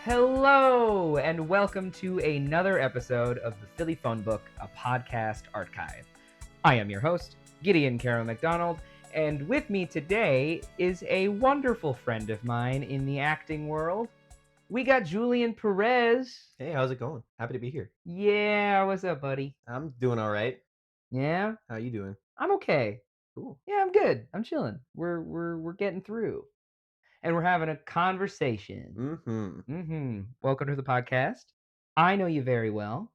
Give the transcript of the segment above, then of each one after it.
Hello, and welcome to another episode of the Philly Phone Book, a podcast archive. I am your host, Gideon Caro McDonald, and with me today is a wonderful friend of mine in the acting world. We got Julian Perez. Hey, how's it going? Happy to be here. Yeah, what's up, buddy? I'm doing all right. Yeah? How you doing? I'm okay. Cool. Yeah, I'm good. I'm chilling. We're getting through. And we're having a conversation. Welcome to the podcast. I know you very well,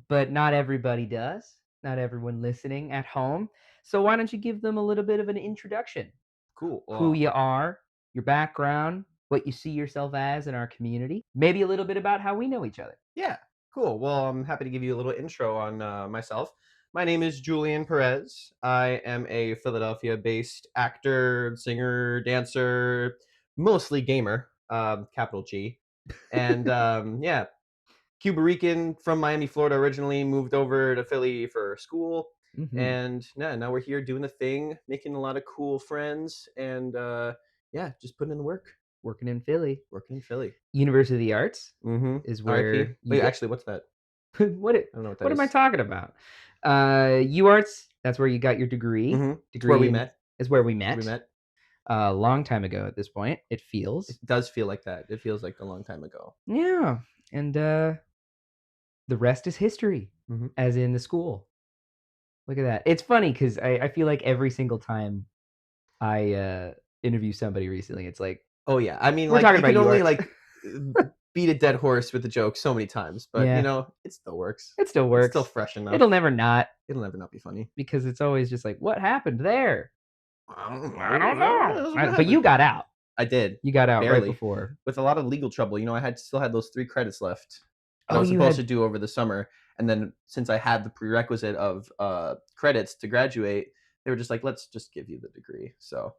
but not everybody does. Not everyone listening at home. So why don't you give them a little bit of an introduction? Cool. Who you are, your background, what you see yourself as in our community, maybe a little bit about how we know each other. Yeah, cool. Well, I'm happy to give you a little intro on myself. My name is Julian Perez. I am a Philadelphia-based actor, singer, dancer, mostly gamer, capital G. And yeah, Cuba Rican from Miami, Florida originally, moved over to Philly for school. And now we're here doing the thing, making a lot of cool friends, and yeah, just putting in the work. Working in Philly. University of the Arts is where RIP. Wait, actually, what's that? I don't know what that what am I is. talking about? UArts, that's where you got your degree. It's where we met. Is where we met. We met. A long time ago at this point, it feels. It does feel like that. It feels like a long time ago. Yeah. And the rest is history, as in the school. Look at that. It's funny because I feel like every single time I interview somebody recently, it's like, oh yeah, I mean, we're like, talking you about can only UArts. like beat a dead horse with a joke so many times, but Yeah. you know, it still works. It still works. It's still fresh enough. It'll never not, It'll never not be funny. because it's always just like, what happened there? I don't know. But you got out. I did. You got out Barely. right before. With a lot of legal trouble. You know, I still had those 3 credits left that I Oh, was you supposed had- to do over the summer. And then since I had the prerequisite of credits to graduate, they were just like, let's just give you the degree. So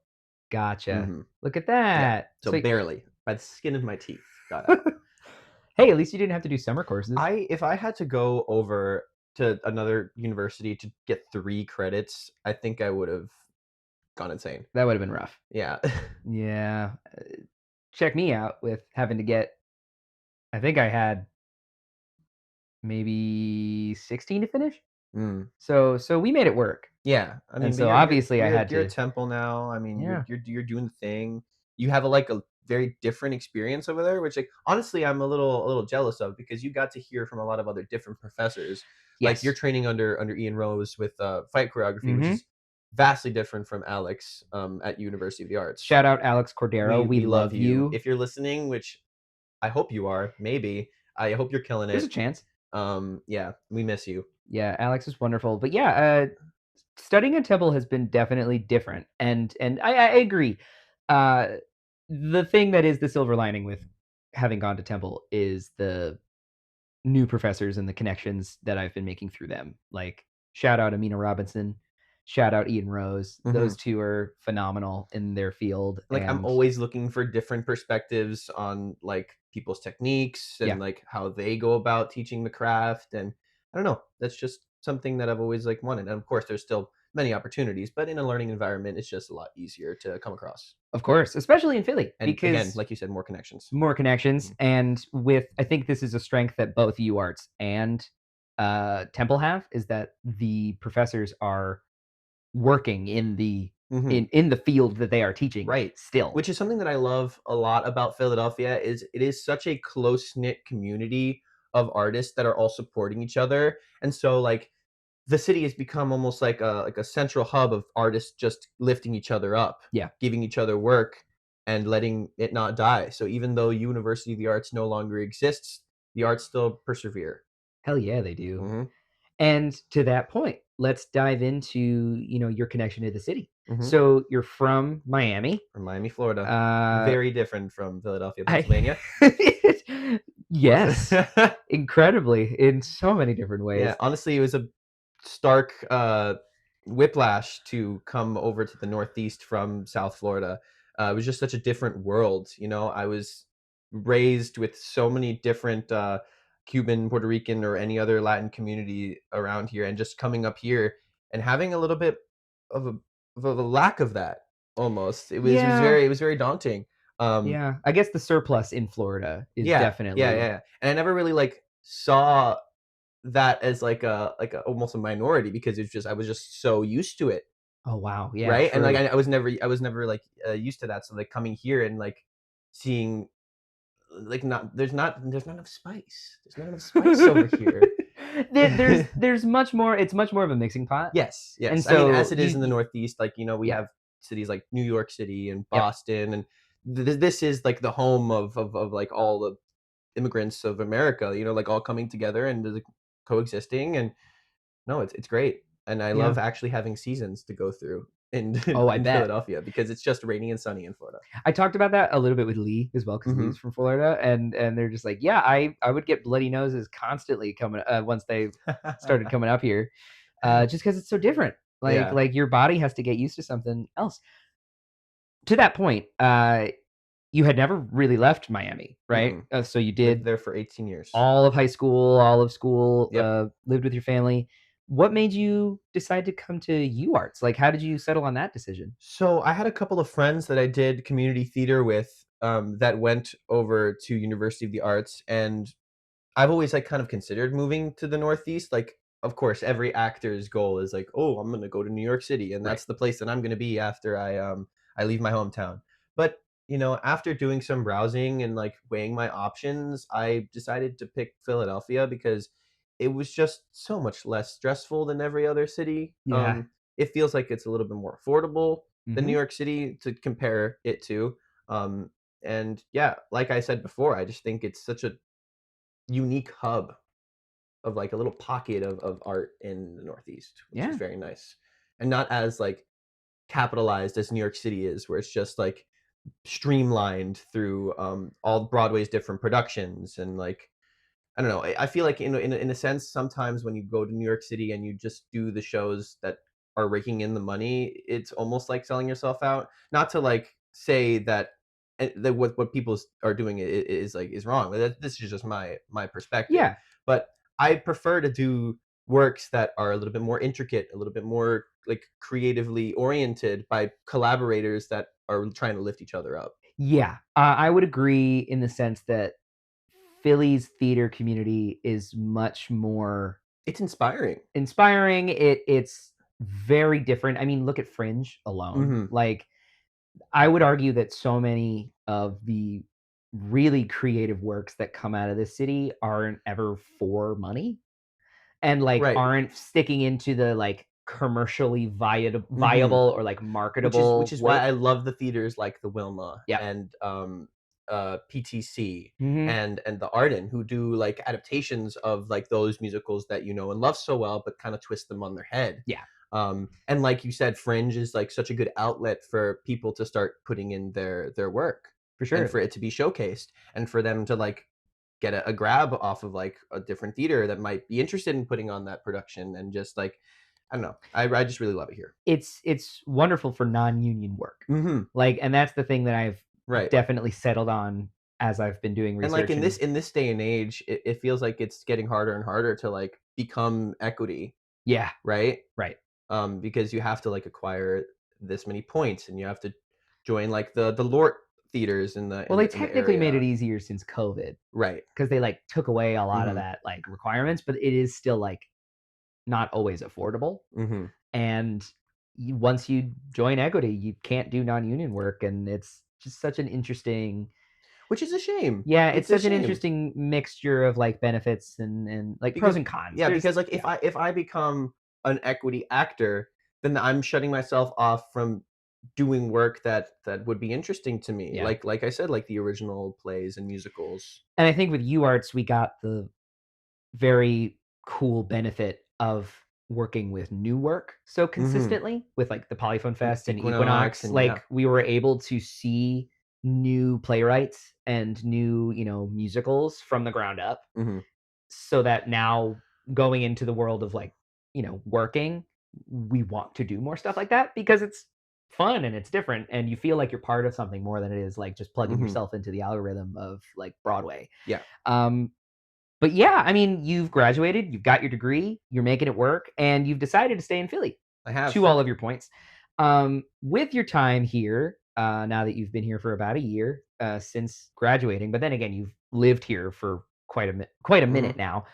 Gotcha. Look at that. so So- barely, by the skin of my teeth, got out. Hey, at least you didn't have to do summer courses. If I had to go over to another university to get 3 credits, I think I would have gone insane. That would have been rough. Yeah. Yeah. Check me out with having to get, I think I had maybe 16 to finish. So we made it work. Yeah. I mean, And but so obviously I had you're to. at Temple now. I mean, Yeah. you're doing the thing. You have a very different experience over there, which, like, honestly, I'm a little jealous of, because you got to hear from a lot of other different professors. Yes. Like, you're training under Ian Rose with fight choreography, which is vastly different from Alex at University of the Arts. Shout out Alex Cordero. We love you. If you're listening, which I hope you are, maybe. I hope you're killing it. There's a chance. Yeah, we miss you. Yeah, Alex is wonderful. But yeah, studying at Temple has been definitely different. And I agree. The thing that is the silver lining with having gone to Temple is the new professors and the connections that I've been making through them. Like, shout out Amina Robinson, shout out Ian Rose. Those two are phenomenal in their field. Like, I'm always looking for different perspectives on, like, people's techniques and like how they go about teaching the craft. And I don't know, that's just something that I've always like wanted. And of course, there's still many opportunities, but in a learning environment, it's just a lot easier to come across. Of course, especially in Philly. And because again, like you said, more connections. And I think this is a strength that both UArts and Temple have, is that the professors are working in the in the field that they are teaching, right? Still, which is something that I love a lot about Philadelphia. Is it is such a close-knit community of artists that are all supporting each other. And so, like, the city has become almost like a central hub of artists just lifting each other up, giving each other work and letting it not die. So even though University of the Arts no longer exists, the arts still persevere. Hell yeah, they do. And to that point, let's dive into, your connection to the city. So you're from Miami. From Miami, Florida. Very different from Philadelphia, Pennsylvania. Yes. Incredibly, in so many different ways. Yeah, honestly, it was a stark whiplash to come over to the Northeast from South Florida. It was just such a different world. I was raised with so many different Cuban, Puerto Rican, or any other Latin community around here, and just coming up here and having a little bit of a lack of that almost. Yeah. It was very daunting. Um, Yeah. I guess the surplus in Florida is yeah, yeah, definitely. yeah, yeah. And I never really like saw that as like a almost a minority because it's just I was just so used to it, Oh, wow. Yeah, right? And like true. I was never like used to that. So like coming here and like seeing like there's not enough spice. There's not enough spice over here. There's much more, it's much more of a mixing pot, Yes, and yes. I mean, so as it is in the Northeast, like, you know, we yeah. have cities like New York City and Yep. Boston, and this is like the home of like all the immigrants of America, you know, like all coming together and like, coexisting. And no, it's great. And I Yeah. love actually having seasons to go through in Oh, I in bet. Philadelphia because it's just rainy and sunny in Florida. I talked about that a little bit with Lee as well, because Hmm. Lee's from Florida, and they're just like, "Yeah, I would get bloody noses constantly coming once they started coming up here, just because it's so different. Yeah. Like your body has to get used to something else." To that point, you had never really left Miami, right? Mm-mm. So you Lived did there for 18 years. all of high school, all of school, Yep. lived with your family. What made you decide to come to UArts? Like, how did you settle on that decision? So I had a couple of friends that I did community theater with, that went over to University of the Arts, and I've always like kind of considered moving to the Northeast. Like, of course, every actor's goal is like, oh, I'm gonna go to New York City, and Right. that's the place that I'm gonna be after I leave my hometown. But you know, after doing some browsing and like weighing my options, I decided to pick Philadelphia because it was just so much less stressful than every other city. Yeah. It feels like it's a little bit more affordable than New Mhm. York City to compare it to. Um, and yeah, like I said before, I just think it's such a unique hub of like a little pocket of art in the Northeast, which is Yeah. very nice. And not as like capitalized as New York City is, where it's just like streamlined through all Broadway's different productions. And like I don't know. I feel like in a sense, sometimes when you go to New York City and you just do the shows that are raking in the money, it's almost like selling yourself out. Not to like say that that what people are doing is like is wrong. This is just my perspective. Yeah. But I prefer to do works that are a little bit more intricate, a little bit more like creatively oriented by collaborators that are trying to lift each other up. Yeah. I would agree in the sense that Philly's theater community is much more It's inspiring. inspiring. It's very different. I mean, look at Fringe alone. Hmm. Like, I would argue that so many of the really creative works that come out of this city aren't ever for money, and, like, Right. aren't sticking into the, like, commercially Hmm. viable or, like, Which marketable is why work. I love the theaters like the Wilma Yeah. and PTC Mhm. and the Arden, who do like adaptations of like those musicals that you know and love so well, but kind of twist them on their head. Yeah, And like you said, Fringe is like such a good outlet for people to start putting in their work for and sure. for it to be showcased and for them to like get a grab off of like a different theater that might be interested in putting on that production and just like I don't know. I just really love it here. It's wonderful for non-union work. Hmm. Like, and that's the thing that I've Right. definitely settled on as I've been doing And like research and in this day and age, it feels like it's getting harder and harder to like become equity, yeah, right? right. Because you have to like acquire this many points, and you have to join like the Lort theaters Well, they in the technically made it area, easier since COVID, right? because they, like, took away a lot of Hmm. that, like, requirements, but it is still, like, not always affordable, Hmm. and once you join equity, you can't do non-union work, and it's just such an interesting. Which is a shame. Yeah, it's It's a such an shame interesting mixture of, like, benefits and, like, pros because and cons. yeah, There's because like yeah, if I become an equity actor, then I'm shutting myself off from doing work that would be interesting to me. yeah, Like I said, like the original plays and musicals. and I think with UArts, we got the very cool benefit of working with new work so Hmm. consistently with, like, the Polyphone Fest and Equinox Equinox. and yeah. Like, we were able to see new playwrights and new, musicals from the ground up, Hmm. so that now going into the world of, like, working, we want to do more stuff like that because it's fun and it's different and you feel like you're part of something more than it is like just plugging Hmm. yourself into the algorithm of, like, Broadway. Yeah. Um, but yeah, I mean, you've graduated, you've got your degree, you're making it work, and you've decided to stay in Philly. I have. to all of your points. With your time here, now that you've been here for about a year since graduating, but then again, you've lived here for quite a minute Mhm. now.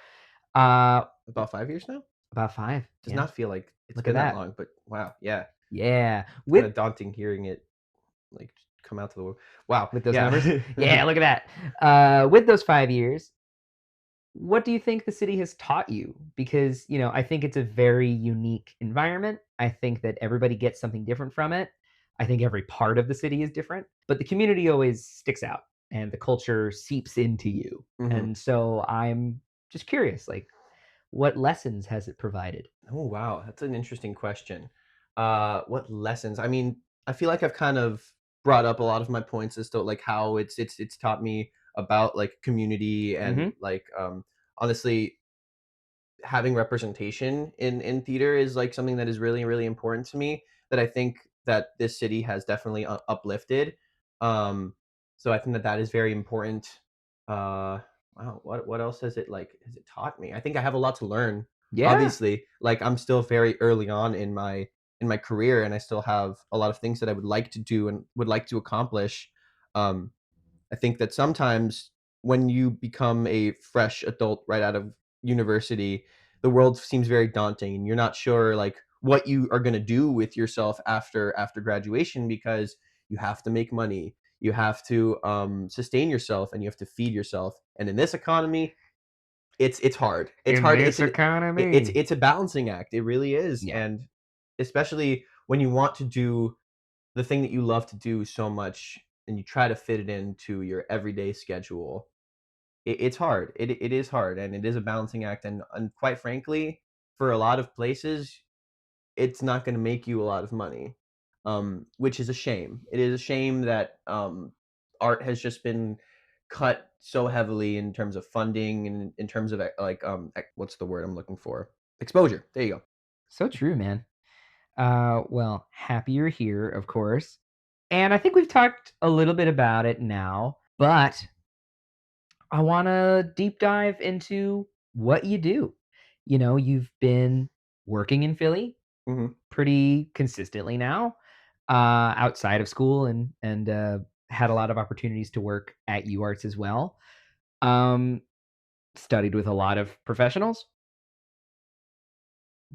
About 5 years now? About 5. Does Yeah. not feel like it's Look at been that that. long, but wow, yeah. Yeah. It's kinda daunting hearing it, like, come out to the world. Wow, With those numbers. yeah. Yeah, look at that. With those 5 years, what do you think the city has taught you? Because, I think it's a very unique environment. I think that everybody gets something different from it. I think every part of the city is different, but the community always sticks out and the culture seeps into you. Mhm. And so I'm just curious, like, what lessons has it provided? Oh, wow, that's an interesting question. What lessons? I mean, I feel like I've kind of brought up a lot of my points as to, like, how it's taught me about, like, community and, Mhm. like, honestly, having representation in theater is like something that is really really important to me that I think that this city has definitely uplifted. Um, so I think that that is very important. Wow, what else has it taught me? I think I have a lot to learn. Yeah. Obviously, like I'm still very early on in my career, and I still have a lot of things that I would like to do and would like to accomplish. Um, I think that sometimes when you become a fresh adult right out of university, the world seems very daunting and you're not sure like what you are going to do with yourself after graduation because you have to make money. You have to sustain yourself and you have to feed yourself. And in this economy, it's hard. It's In hard. this economy. It's a balancing act. It really is. Yeah. And especially when you want to do the thing that you love to do so much and you try to fit it into your everyday schedule, it's hard. It is hard and it is a balancing act. And quite frankly, for a lot of places, it's not going to make you a lot of money, which is a shame. It is a shame that art has just been cut so heavily in terms of funding and in terms of what's the word I'm looking for? Exposure. There you go. So true, man. Well, happy you're here, of course. And I think we've talked a little bit about it now, but I want to deep dive into what you do. You've been working in Philly Hmm. pretty consistently now, outside of school, and had a lot of opportunities to work at UArts as well. Um, Studied with a lot of professionals.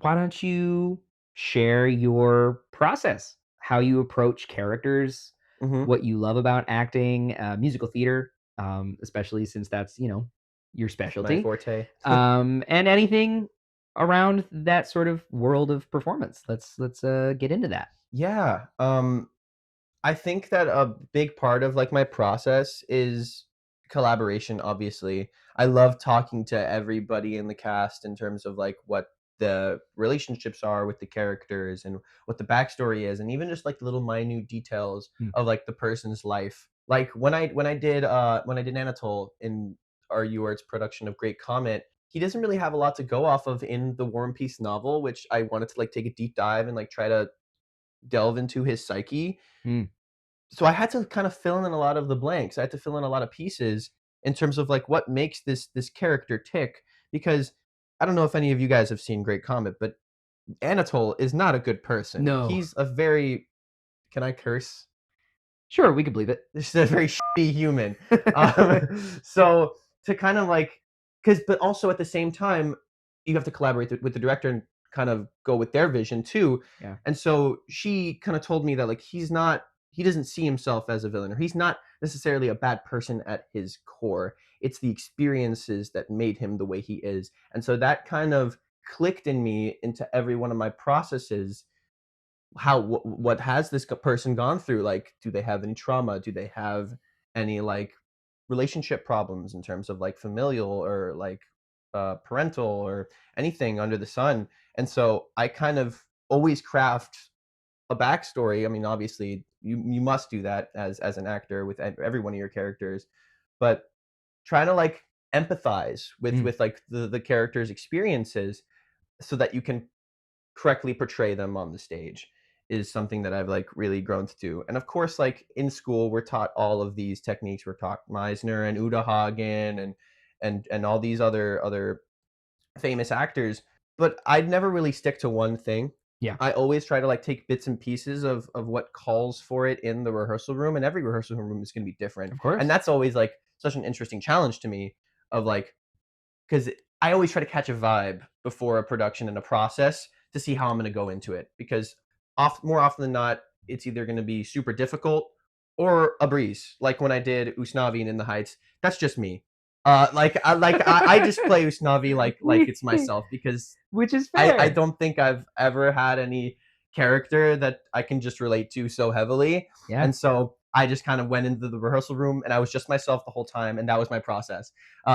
Why don't you share your process, how you approach characters, Hmm. what you love about acting, musical theater, especially since that's your My specialty, forte. and anything around that sort of world of performance. Let's get into that. Yeah. I think that a big part of like my process is collaboration, obviously. I love talking to everybody in the cast in terms of like what the relationships are with the characters and what the backstory is and even just like the little minute details Mm. of like the person's life. Like when I did Anatole in our UArts production of Great Comet, he doesn't really have a lot to go off of in the War and Peace novel, which I wanted to like take a deep dive and like try to delve into his psyche. Mm. So I had to kind of fill in a lot of the blanks. I had to fill in a lot of pieces in terms of like what makes this character tick because I don't know if any of you guys have seen Great Comet, but Anatole is not a good person. No. He's a very, can I curse? Sure, we could believe it. This is a very shitty human. So to kind of like, because but also at the same time, you have to collaborate with the director and kind of go with their vision too. Yeah. And so she kind of told me that like he doesn't see himself as a villain or he's not necessarily a bad person at his core. It's the experiences that made him the way he is. And so that kind of clicked in me into every one of my processes how what has this person gone through, like do they have any trauma, do they have any like relationship problems in terms of like familial or like parental or anything under the sun. And so I kind of always craft a backstory. I mean obviously you must do that as an actor with every one of your characters, but trying to like empathize Mm. with like the characters experiences so that you can correctly portray them on the stage is something that I've like really grown to do. And of course, like in school, we're taught all of these techniques. We're taught Meisner and Uta Hagen and all these other famous actors. But I'd never really stick to one thing. Yeah. I always try to like take bits and pieces of what calls for it in the rehearsal room, and every rehearsal room is going to be different. Of And course. that's always like such an interesting challenge to me of like because I always try to catch a vibe before a production and a process to see how I'm going to go into it because more often than not it's either going to be super difficult or a breeze. Like when I did Usnavi and In the Heights, that's just me. I just play Usnavi like We it's myself because which is I fair. don't think I've ever had any character that I can just relate to so heavily. Yeah. And so I just kind of went into the rehearsal room and I was just myself the whole time, and that was my process.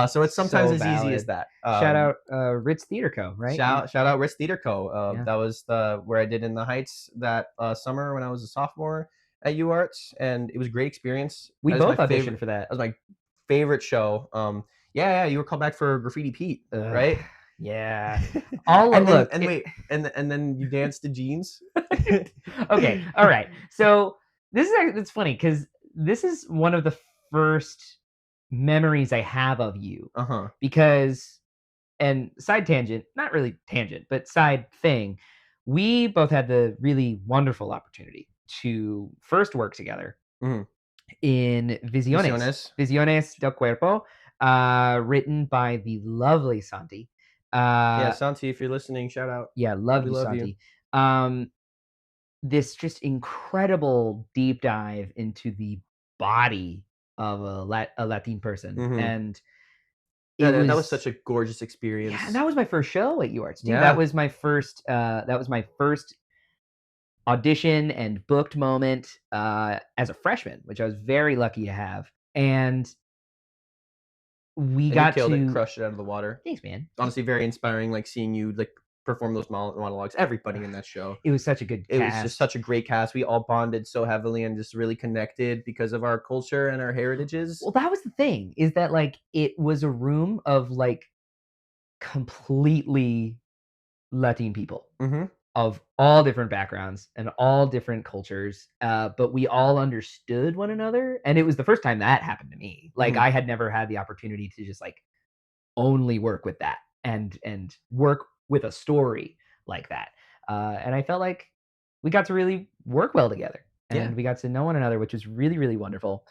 So it's sometimes So as easy as valid. that. Shout out, Ritz Theater Co., right? Shout out Ritz Theater Co. Yeah. That was the where I did In the Heights that summer when I was a sophomore at UArts, and it was a great experience. We That is my both favorite. auditioned for that. That was my favorite show. Yeah, you were called back for Graffiti Pete, Ugh, right? yeah. All And then look, and it wait, and then you danced to Jeans? okay, alright. So, this is it's funny because this is one of the first memories I have of you Uh-huh. because and side tangent, not really tangent, but side thing, we both had the really wonderful opportunity to first work together Mhm. in Visiones. Visiones del Cuerpo, written by the lovely Santi. Yeah, Uh, Santi, if you're listening, shout out. yeah, love We you, love you. Santi. This just incredible deep dive into the body of a Latin person, Mhm. and it Yeah, that was was such a gorgeous yeah, and experience. that was my first show at UArts too. Yeah. That was my first audition and booked moment as a freshman, which I was very lucky to have. And we And you got killed it, to crushed it out of the water. thanks, man. Honestly, very inspiring, like, seeing you, like, perform those monologues. Everybody in that show. It was such a good It was just cast. such a great cast. We all bonded so heavily and just really connected because of our culture and our heritages. Well, that was the thing is that like it was a room of like completely Latin people Mhm. of all different backgrounds and all different cultures, but we all understood one another, and it was the first time that happened to me. Like Mhm. I had never had the opportunity to just like only work with that and work with a story like that. And I felt like we got to really work well together Yeah. and we got to know one another, which was really, really wonderful.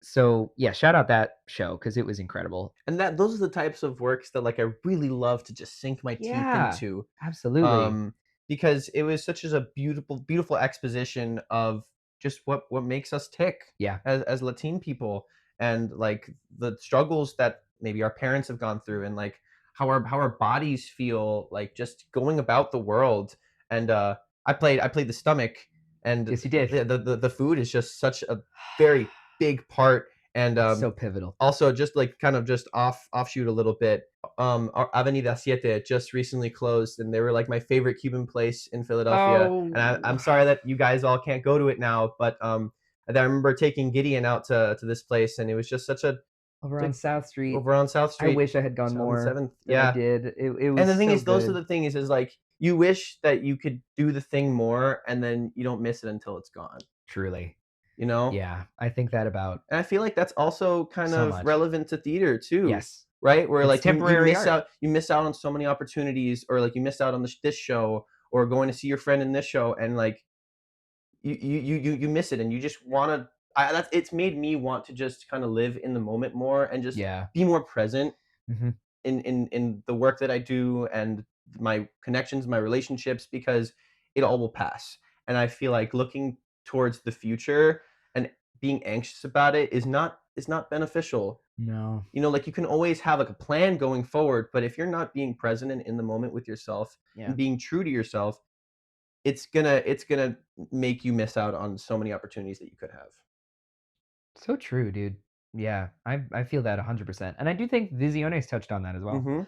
So yeah, shout out that show because it was incredible. And that those are the types of works that, like, I really love to just sink my teeth Yeah, into, absolutely. um, because it was such as a beautiful, beautiful exposition of just what makes us tick Yeah, as Latin people, and like the struggles that maybe our parents have gone through, and like how our bodies feel, like just going about the world. And I played the stomach, and yes, you did. the food is just such a very big part. And It's so pivotal. also, just like kind of just offshoot a little bit, Avenida Siete just recently closed, and they were like my favorite Cuban place in Philadelphia. And Oh, I'm sorry that you guys all can't go to it now, but I remember taking Gideon out to this place, and it was just such a over on like South Street. over on South I Street, wish I had gone South and more Seventh. than I Yeah, did. It and was the thing so is, those are good. the thing is like you wish that you could do the thing more, and then you don't miss it until it's gone. Truly. You know, Yeah, I think that about and I feel like that's also kind so of much. relevant to theater too, Yes. right? Where It's like temporary art. you miss out on so many opportunities, or like you missed out on this show, or going to see your friend in this show, and like you miss it, and you just want to. That's it's made me want to just kind of live in the moment more and just Yeah. be more present Mhm. in the work that I do and my connections, my relationships, because it all will pass. And I feel like looking towards the future and being anxious about it is not beneficial. No. You know, like you can always have like a plan going forward, but if you're not being present and in the moment with yourself Yeah. and being true to yourself, it's gonna make you miss out on so many opportunities that you could have. So true, dude. Yeah, I feel that 100%, and I do think Visiones touched on that as well. Mm-hmm.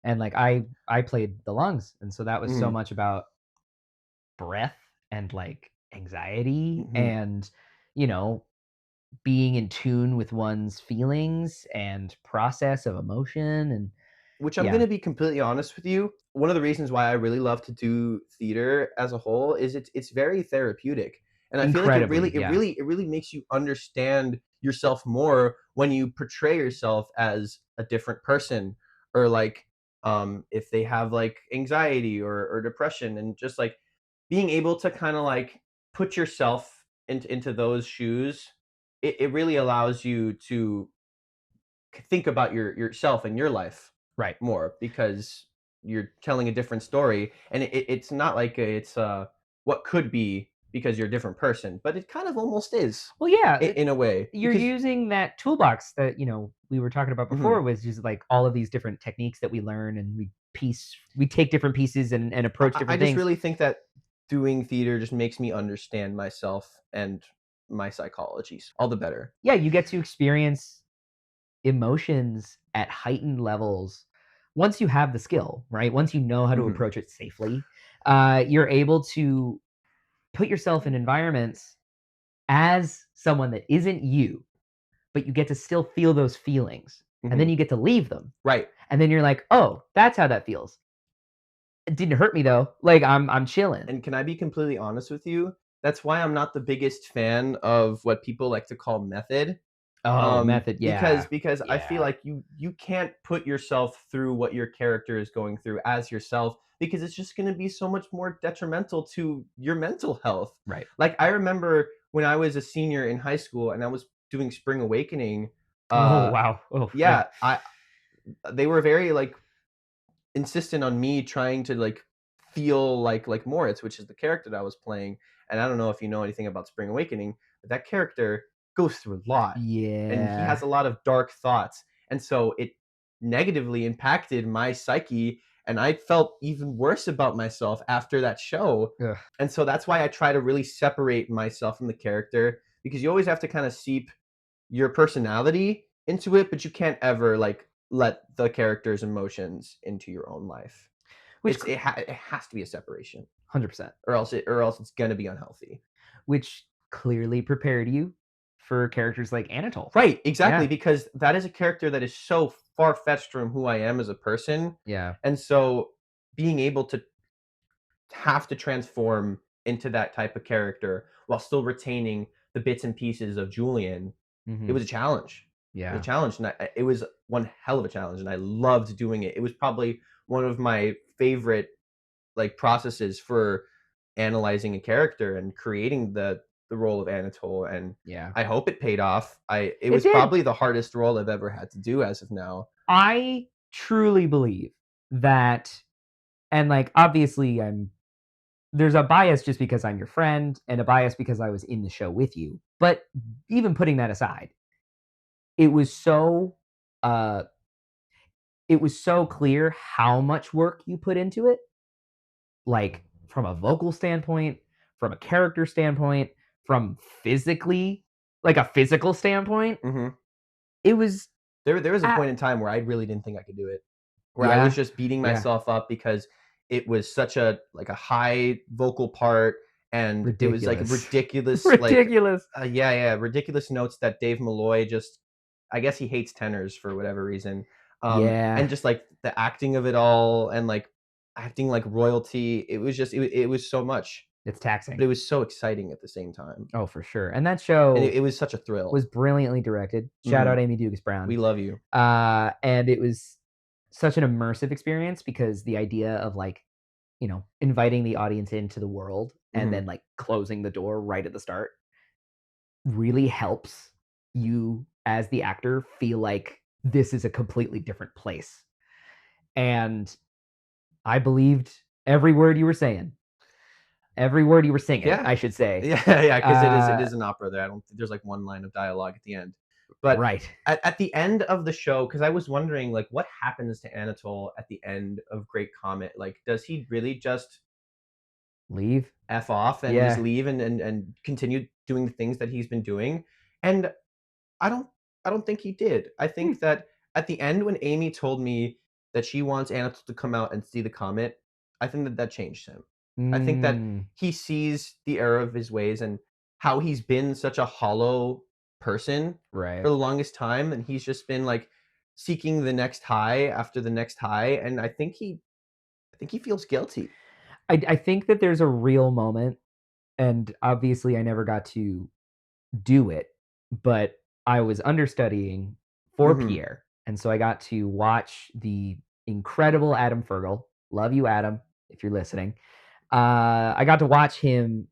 And, like, I played the lungs, and so that was so Mm-hmm. much about breath and, like, anxiety Mm-hmm. and, you know, being in tune with one's feelings and process of emotion and Which I'm yeah, gonna be completely honest with you, one of the reasons why I really love to do theater as a whole is it's very therapeutic. And I feel like incredibly, yeah. it really makes you understand yourself more when you portray yourself as a different person, or like if they have like anxiety or depression, and just like being able to kind of like put yourself into those shoes, it really allows you to think about yourself and your life Right. more because you're telling a different story, and it's not like it's what could be because you're a different person, but it kind of almost is Well, yeah, in a way you're because using that toolbox that, we were talking about mhm, before, was just like all of these different techniques that we learn, and we take different pieces and approach I different just things. really think that doing theater just makes me understand myself and my psychologies all the better. Yeah, you get to experience emotions at heightened levels once you have the skill, right? Once you know how to Hmm. approach it safely, you're able to put yourself in environments as someone that isn't you, but you get to still feel those feelings, and then Hmm. you get to leave them, Right. and then you're like, "Oh, that's how that feels. It didn't hurt me though. Like I'm chilling." And can I be completely honest with you? That's why I'm not the biggest fan of what people like to call method. Oh, method, yeah. Because I feel Yeah. like you can't put yourself through what your character is going through as yourself because it's just going to be so much more detrimental to your mental health. Right. Like I remember when I was a senior in high school and I was doing Spring Awakening, Oh, uh wow. Oh, yeah. yeah, I they were very like insistent on me trying to like feel like Moritz, which is the character that I was playing. And I don't know if you know anything about Spring Awakening, but that character goes through a lot and he Yeah. has a lot of dark thoughts. And so it negatively impacted my psyche and I felt even worse about myself after that show. Ugh. And so that's why I try to really separate myself from the character because you always have to kind of seep your personality into it, but you can't ever like let the character's emotions into your own life. Which It has to be a separation, 100%. or else it's gonna be unhealthy. Which clearly prepared you for characters like Anatole. Right, exactly, Yeah. because that is a character that is so far fetched from who I am as a person, Yeah. and so being able to have to transform into that type of character while still retaining the bits and pieces of Julian, it Mhm. was a challenge. It was a Yeah. challenge, and it was one hell of a challenge, and I loved doing it. It was probably one of my favorite like processes for analyzing a character and creating the role of Anatole, and Yeah. I hope it paid off. I It It was did. probably the hardest role I've ever had to do as of now. I truly believe that, and, like, obviously, there's a bias just because I'm your friend and a bias because I was in the show with you, but even putting that aside, it was so, uh it was so clear how much work you put into it, like, from a vocal standpoint, from a character standpoint, from physically like, a physical standpoint. Mhm. It was There was a a point in time where I really didn't think I could do it. Where I was Yeah, just beating yeah. myself up because it was such a like a high vocal part and it was like Ridiculous. ridiculous like Ridiculous. yeah, ridiculous notes that Dave Malloy just I guess he hates tenors for whatever reason. Yeah. And just like the acting of it all and like acting like royalty, it was just it was so much, It's but taxing. it was so exciting at the same time. Oh, for sure, and that And show it was such a thrill. was brilliantly directed. Shout out Mhm. Amy Dugas Brown. We love you. And it was such an immersive experience because the idea of, like, inviting the audience into the world and Mhm. then, like, closing the door right at the start really helps you as the actor feel like this is a completely different place. And I believed every word you were saying. Every word you were singing, Yeah. I should say. Yeah, because it Uh, is an opera there. I don't think there's, like, one line of dialogue at the end. But right. at the end of the show, because I was wondering, like, what happens to Anatole at the end of Great Comet? Like, does he really just Leave. F off and just Yeah. leave and continue doing the things that he's been doing? And I don't I don't think he did. I Hmm. think that at the end when Amy told me that she wants Anatole to come out and see the comet, I think that that changed him. I think that Mm, he sees the error of his ways and how he's been such a hollow person for right. the longest time, and he's just been, like, seeking the next high after the next high, and I think he feels guilty. I think that there's a real moment, and obviously I never got to do it, but I was understudying for Mhm. Pierre, and so I got to watch the incredible Adam Fergal. Love you, Adam, if you're listening. I got to watch him,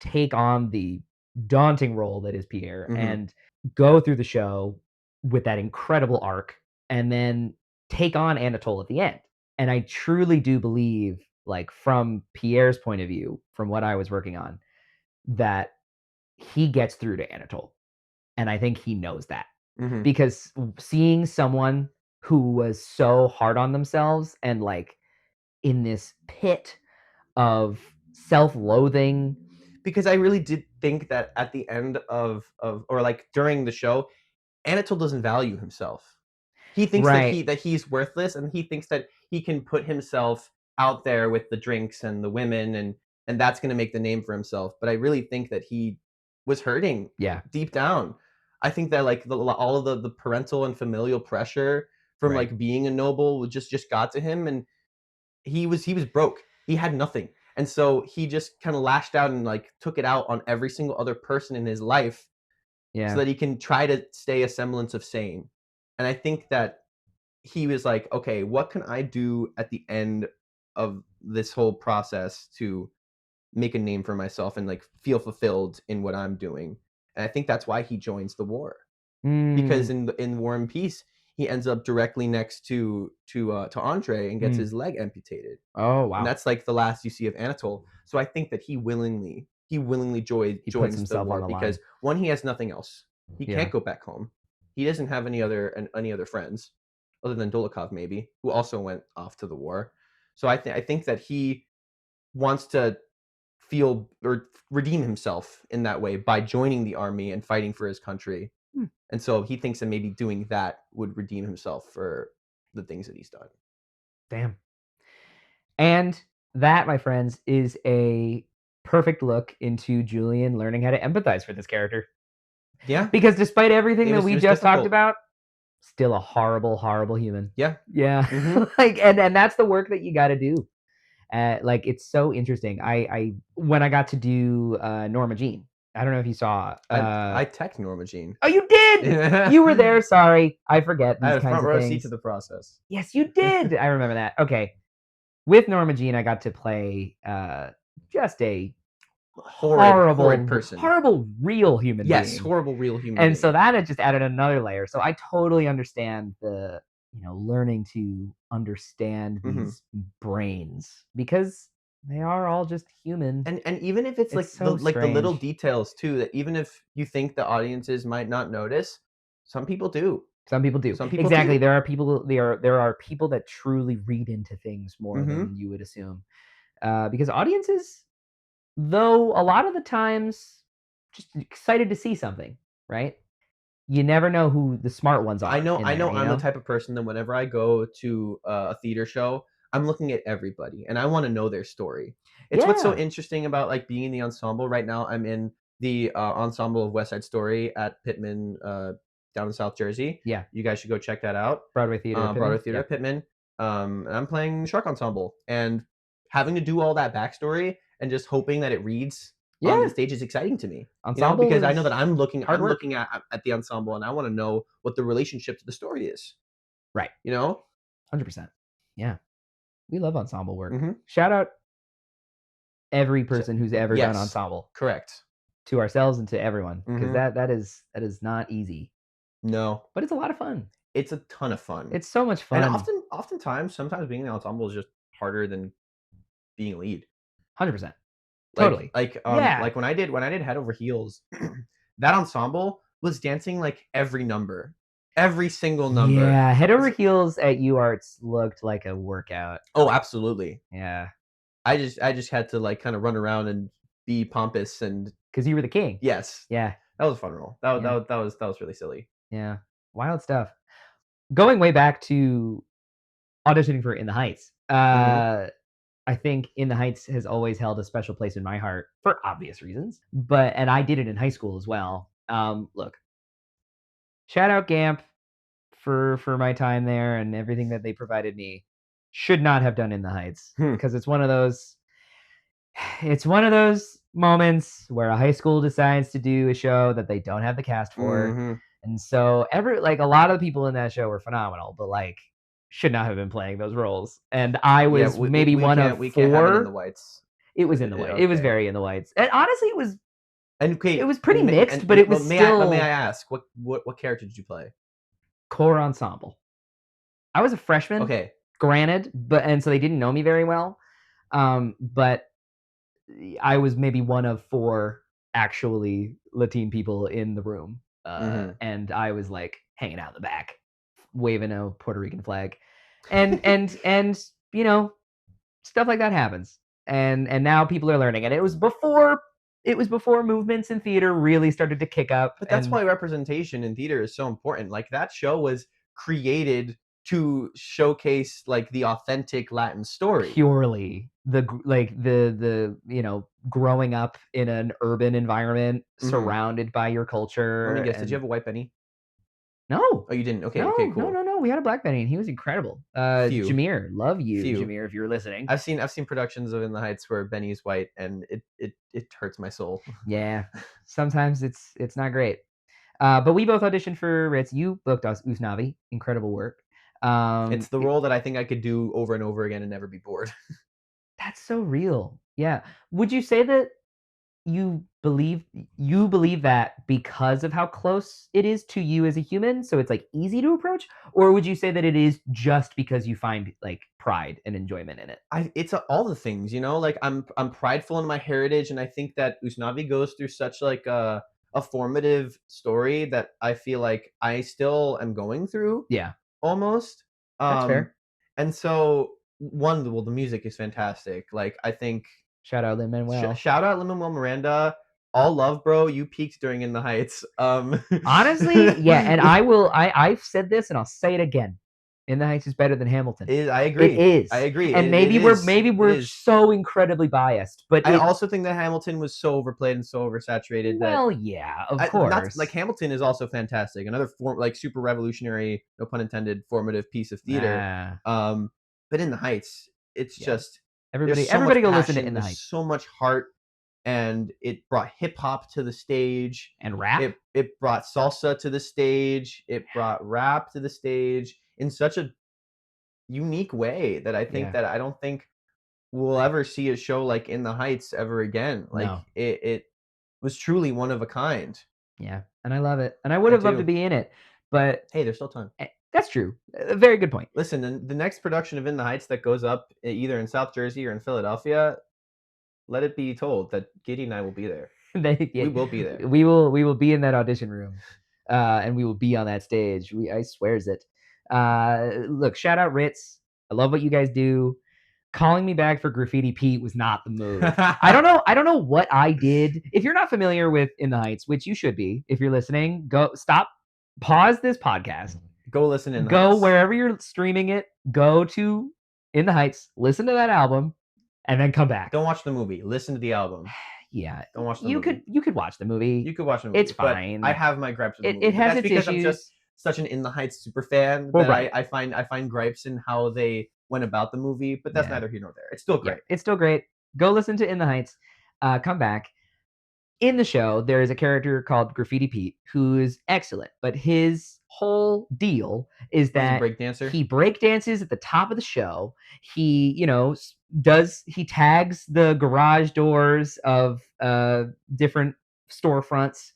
take on the daunting role that is Pierre Mhm. and go through the show with that incredible arc and then take on Anatole at the end. And I truly do believe, like, from Pierre's point of view, from what I was working on, that he gets through to Anatole. And I think he knows that Mhm. because seeing someone who was so hard on themselves and like in this pit of self-loathing. Because I really did think that at the end of or like during the show, Anatole doesn't value himself. He thinks that Right. he's worthless, and he thinks that he can put himself out there with the drinks and the women, and that's gonna make the name for himself. But I really think that he was hurting Yeah. deep down. I think that like all of the parental and familial pressure from Right. like being a noble just got to him, and he was broke. He had nothing. And so he just kind of lashed out and like took it out on every single other person in his life so Yeah. that he can try to stay a semblance of sane. And I think that he was like, okay, what can I do at the end of this whole process to make a name for myself and like feel fulfilled in what I'm doing? And I think that's why he joins the war, because Mm. in War and Peace, he ends up directly next to Andre and gets Mm. his leg amputated, Oh, and wow. that's like the last you see of Anatole. So I think that he willingly He puts joins the himself on war the because line. one, he has nothing else. He Yeah. can't go back home. He doesn't have any other friends other than Dolokhov maybe, who also went off to the war. So I think that he wants to feel or redeem himself in that way by joining the army and fighting for his country. Hmm. And so he thinks that maybe doing that would redeem himself for the things that he's done. Damn. And that, my friends, is a perfect look into Julian learning how to empathize for this character. Yeah, Because despite everything it that was it we was just talked difficult. about, still a horrible, horrible human. Yeah. Yeah. Mhm. Like, and that's the work that you got to do. Like, it's so interesting. I when I got to do Norma Jean, I don't know if you saw. I tech Norma Jean. Oh, you did. Yeah. You were there. Sorry, I forget I these had a kinds front of row seat to things. the process. Yes, you did. I remember that. Okay, with Norma Jean, I got to play just a Horrid horrible, person. horrible, real human Yes, being. horrible real human And so being. that had just added another layer. So I totally understand the, learning to understand Mhm. these brains because they are all just human. And even if it's It's like the so like the little strange. details too, that even if you think the audiences might not notice, some people do. Some people do. Some people Exactly. do. There are people that truly read into things more Mhm. than you would assume. Because audiences, though a lot of the times just excited to see something, right? You never know who the smart ones I are know in I there, know you I'm the know? type of person that whenever I go to a theater show, I'm looking at everybody and I wanna know their story. It's what's so Yeah. interesting about, like, being in the ensemble. Right now, I'm in the, ensemble of West Side Story at Pittman, down in South Jersey. Yeah. You guys should go check that out. Broadway theater at Broadway Pittman. Theater Yep. at Pittman. And I'm playing Shark Ensemble, and having to do all that backstory and just hoping that it reads on the Yeah. stage is exciting to me. Ensemble Because I know is that I'm looking hard I'm work. looking at the ensemble, and I wanna know what the relationship to the story is, Right. you know? 100%. Yeah. We love ensemble work. Mhm. Shout out every So person who's ever done yes, ensemble correct. to ourselves and to everyone because Mhm. that is not easy, No, but it's a lot of fun. it's a ton of fun. It's so much And fun. oftentimes, sometimes being in the ensemble is just harder than being lead. 100%. Like Totally. like, Yeah. like when I did Head Over Heels, that ensemble was dancing, like, every number. Every single number. Yeah. Head over It's heels at UArts looked like a workout. Oh, absolutely. Yeah. I just had to, like, kinda run around and be pompous and Because you were the king. yes, Yeah. that was a fun role. That wa that Yeah. wa that was really silly. Yeah. Wild stuff. Going way back to auditioning for In the Heights. Mhm. I think In the Heights has always held a special place in my heart for obvious reasons. And I did it in high school as well. Look, shout out Gamp for my time there and everything that they provided me. Should not have done In the Heights Hmm. because it's one of those moments where a high school decides to do a show that they don't have the cast for. Mhm. And so a lot of the people in that show were phenomenal, but like should not have been playing those roles, and I Yeah, was maybe one of we can't have it in the 4. whites. It was in the white. It was Okay. very in the whites, and honestly, And it okay, was pretty mixed, but it was but may I still ask what character did you play? core ensemble. I was a freshman, Okay. granted, and so they didn't know me very well, but I was maybe one of 4 actually Latin people in the room, Mhm. and I was like hanging out in the back, waving a Puerto Rican flag, and you know, stuff like that happens, and now people are learning, and it was before movements in theater really started to kick up, But that's and why representation in theater is so important. Like that show was created to showcase like the authentic Latin story. purely the growing up in an urban environment Mhm. surrounded by your Let me culture guess, did you and have a white Benny? no Oh, you didn't. Okay, no okay, no cool. no no we had a black Benny and he was incredible. Few, Jameer, love you few. Jameer if you're listening. I've seen productions of In the Heights where Benny's white, and it hurts my soul. Yeah, sometimes it's not great. But we both auditioned for Ritz. You booked us Usnavi, incredible work. It's the role that I think I could do over and over again and never be bored. That's so real. Yeah, would you say that you believe you believe that because of how close it is to you as a human, so it's like easy to approach, or would you say that it is just because you find like pride and enjoyment in it? It's all the things, you know. Like I'm prideful in my heritage, and I think that Usnavi goes through such like a formative story that I feel like I still am going through Yeah, almost. that's Um, fair. and so well, the music is fantastic. Like I think Shout out Lin Manuel. shout out Lin Manuel Miranda. All love, bro. You peaked during In the Heights. Honestly, yeah, and I've said this and I'll say it again. In the Heights is better than Hamilton. I It agree. I is. agree. And maybe It we're is. so incredibly biased, but I it also think that Hamilton was so overplayed and so oversaturated that well, yeah, of not like course. Hamilton is also fantastic. Another form like super revolutionary, no pun intended, formative piece of theater. Ah, Um, but In the Heights, it's yeah. just there's so Everybody much go listen to passion, In the there's Heights. so much heart, and it brought hip hop to the stage. And rap? It brought salsa to the stage. It brought rap to the stage in such a unique way that I think Yeah. that I don't think we'll ever see a show like In the Heights ever again. Like No. it was truly one of a kind. Yeah. And I love it. And I would I have loved to do. be in it, but Hey, there's still time. that's true. A very good point. Listen, the next production of In the Heights that goes up either in South Jersey or in Philadelphia, let it be told that Gideon and I will be there. Yeah, We will be there. we will be in that audition room, and we will be on that stage. I swears it. Look, shout out Ritz. I love what you guys do. Calling me back for Graffiti Pete was not the move. I don't know. I don't know what I did. If you're not familiar with In the Heights, which you should be, if you're listening, go stop, pause this podcast, Go listen In the go Heights. wherever you're streaming it, go to In the Heights, listen to that album, and then come back. Don't watch the movie. Listen to the album. Yeah, Don't watch the movie. you could watch the movie. You could watch the movie. It's but fine. I have my gripes with the movie. It But has that's its because I'm just issues. such an In the Heights super fan Well, that right. I find gripes in how they went about the movie. But that's Yeah. neither here nor there. It's still Yeah, great. it's still great. Go listen to In the Heights. Come back. In the show, there is a character called Graffiti Pete who is excellent, but his whole deal is He's a that break dancer. he break dances at the top of the show. He, he tags the garage doors of different storefronts,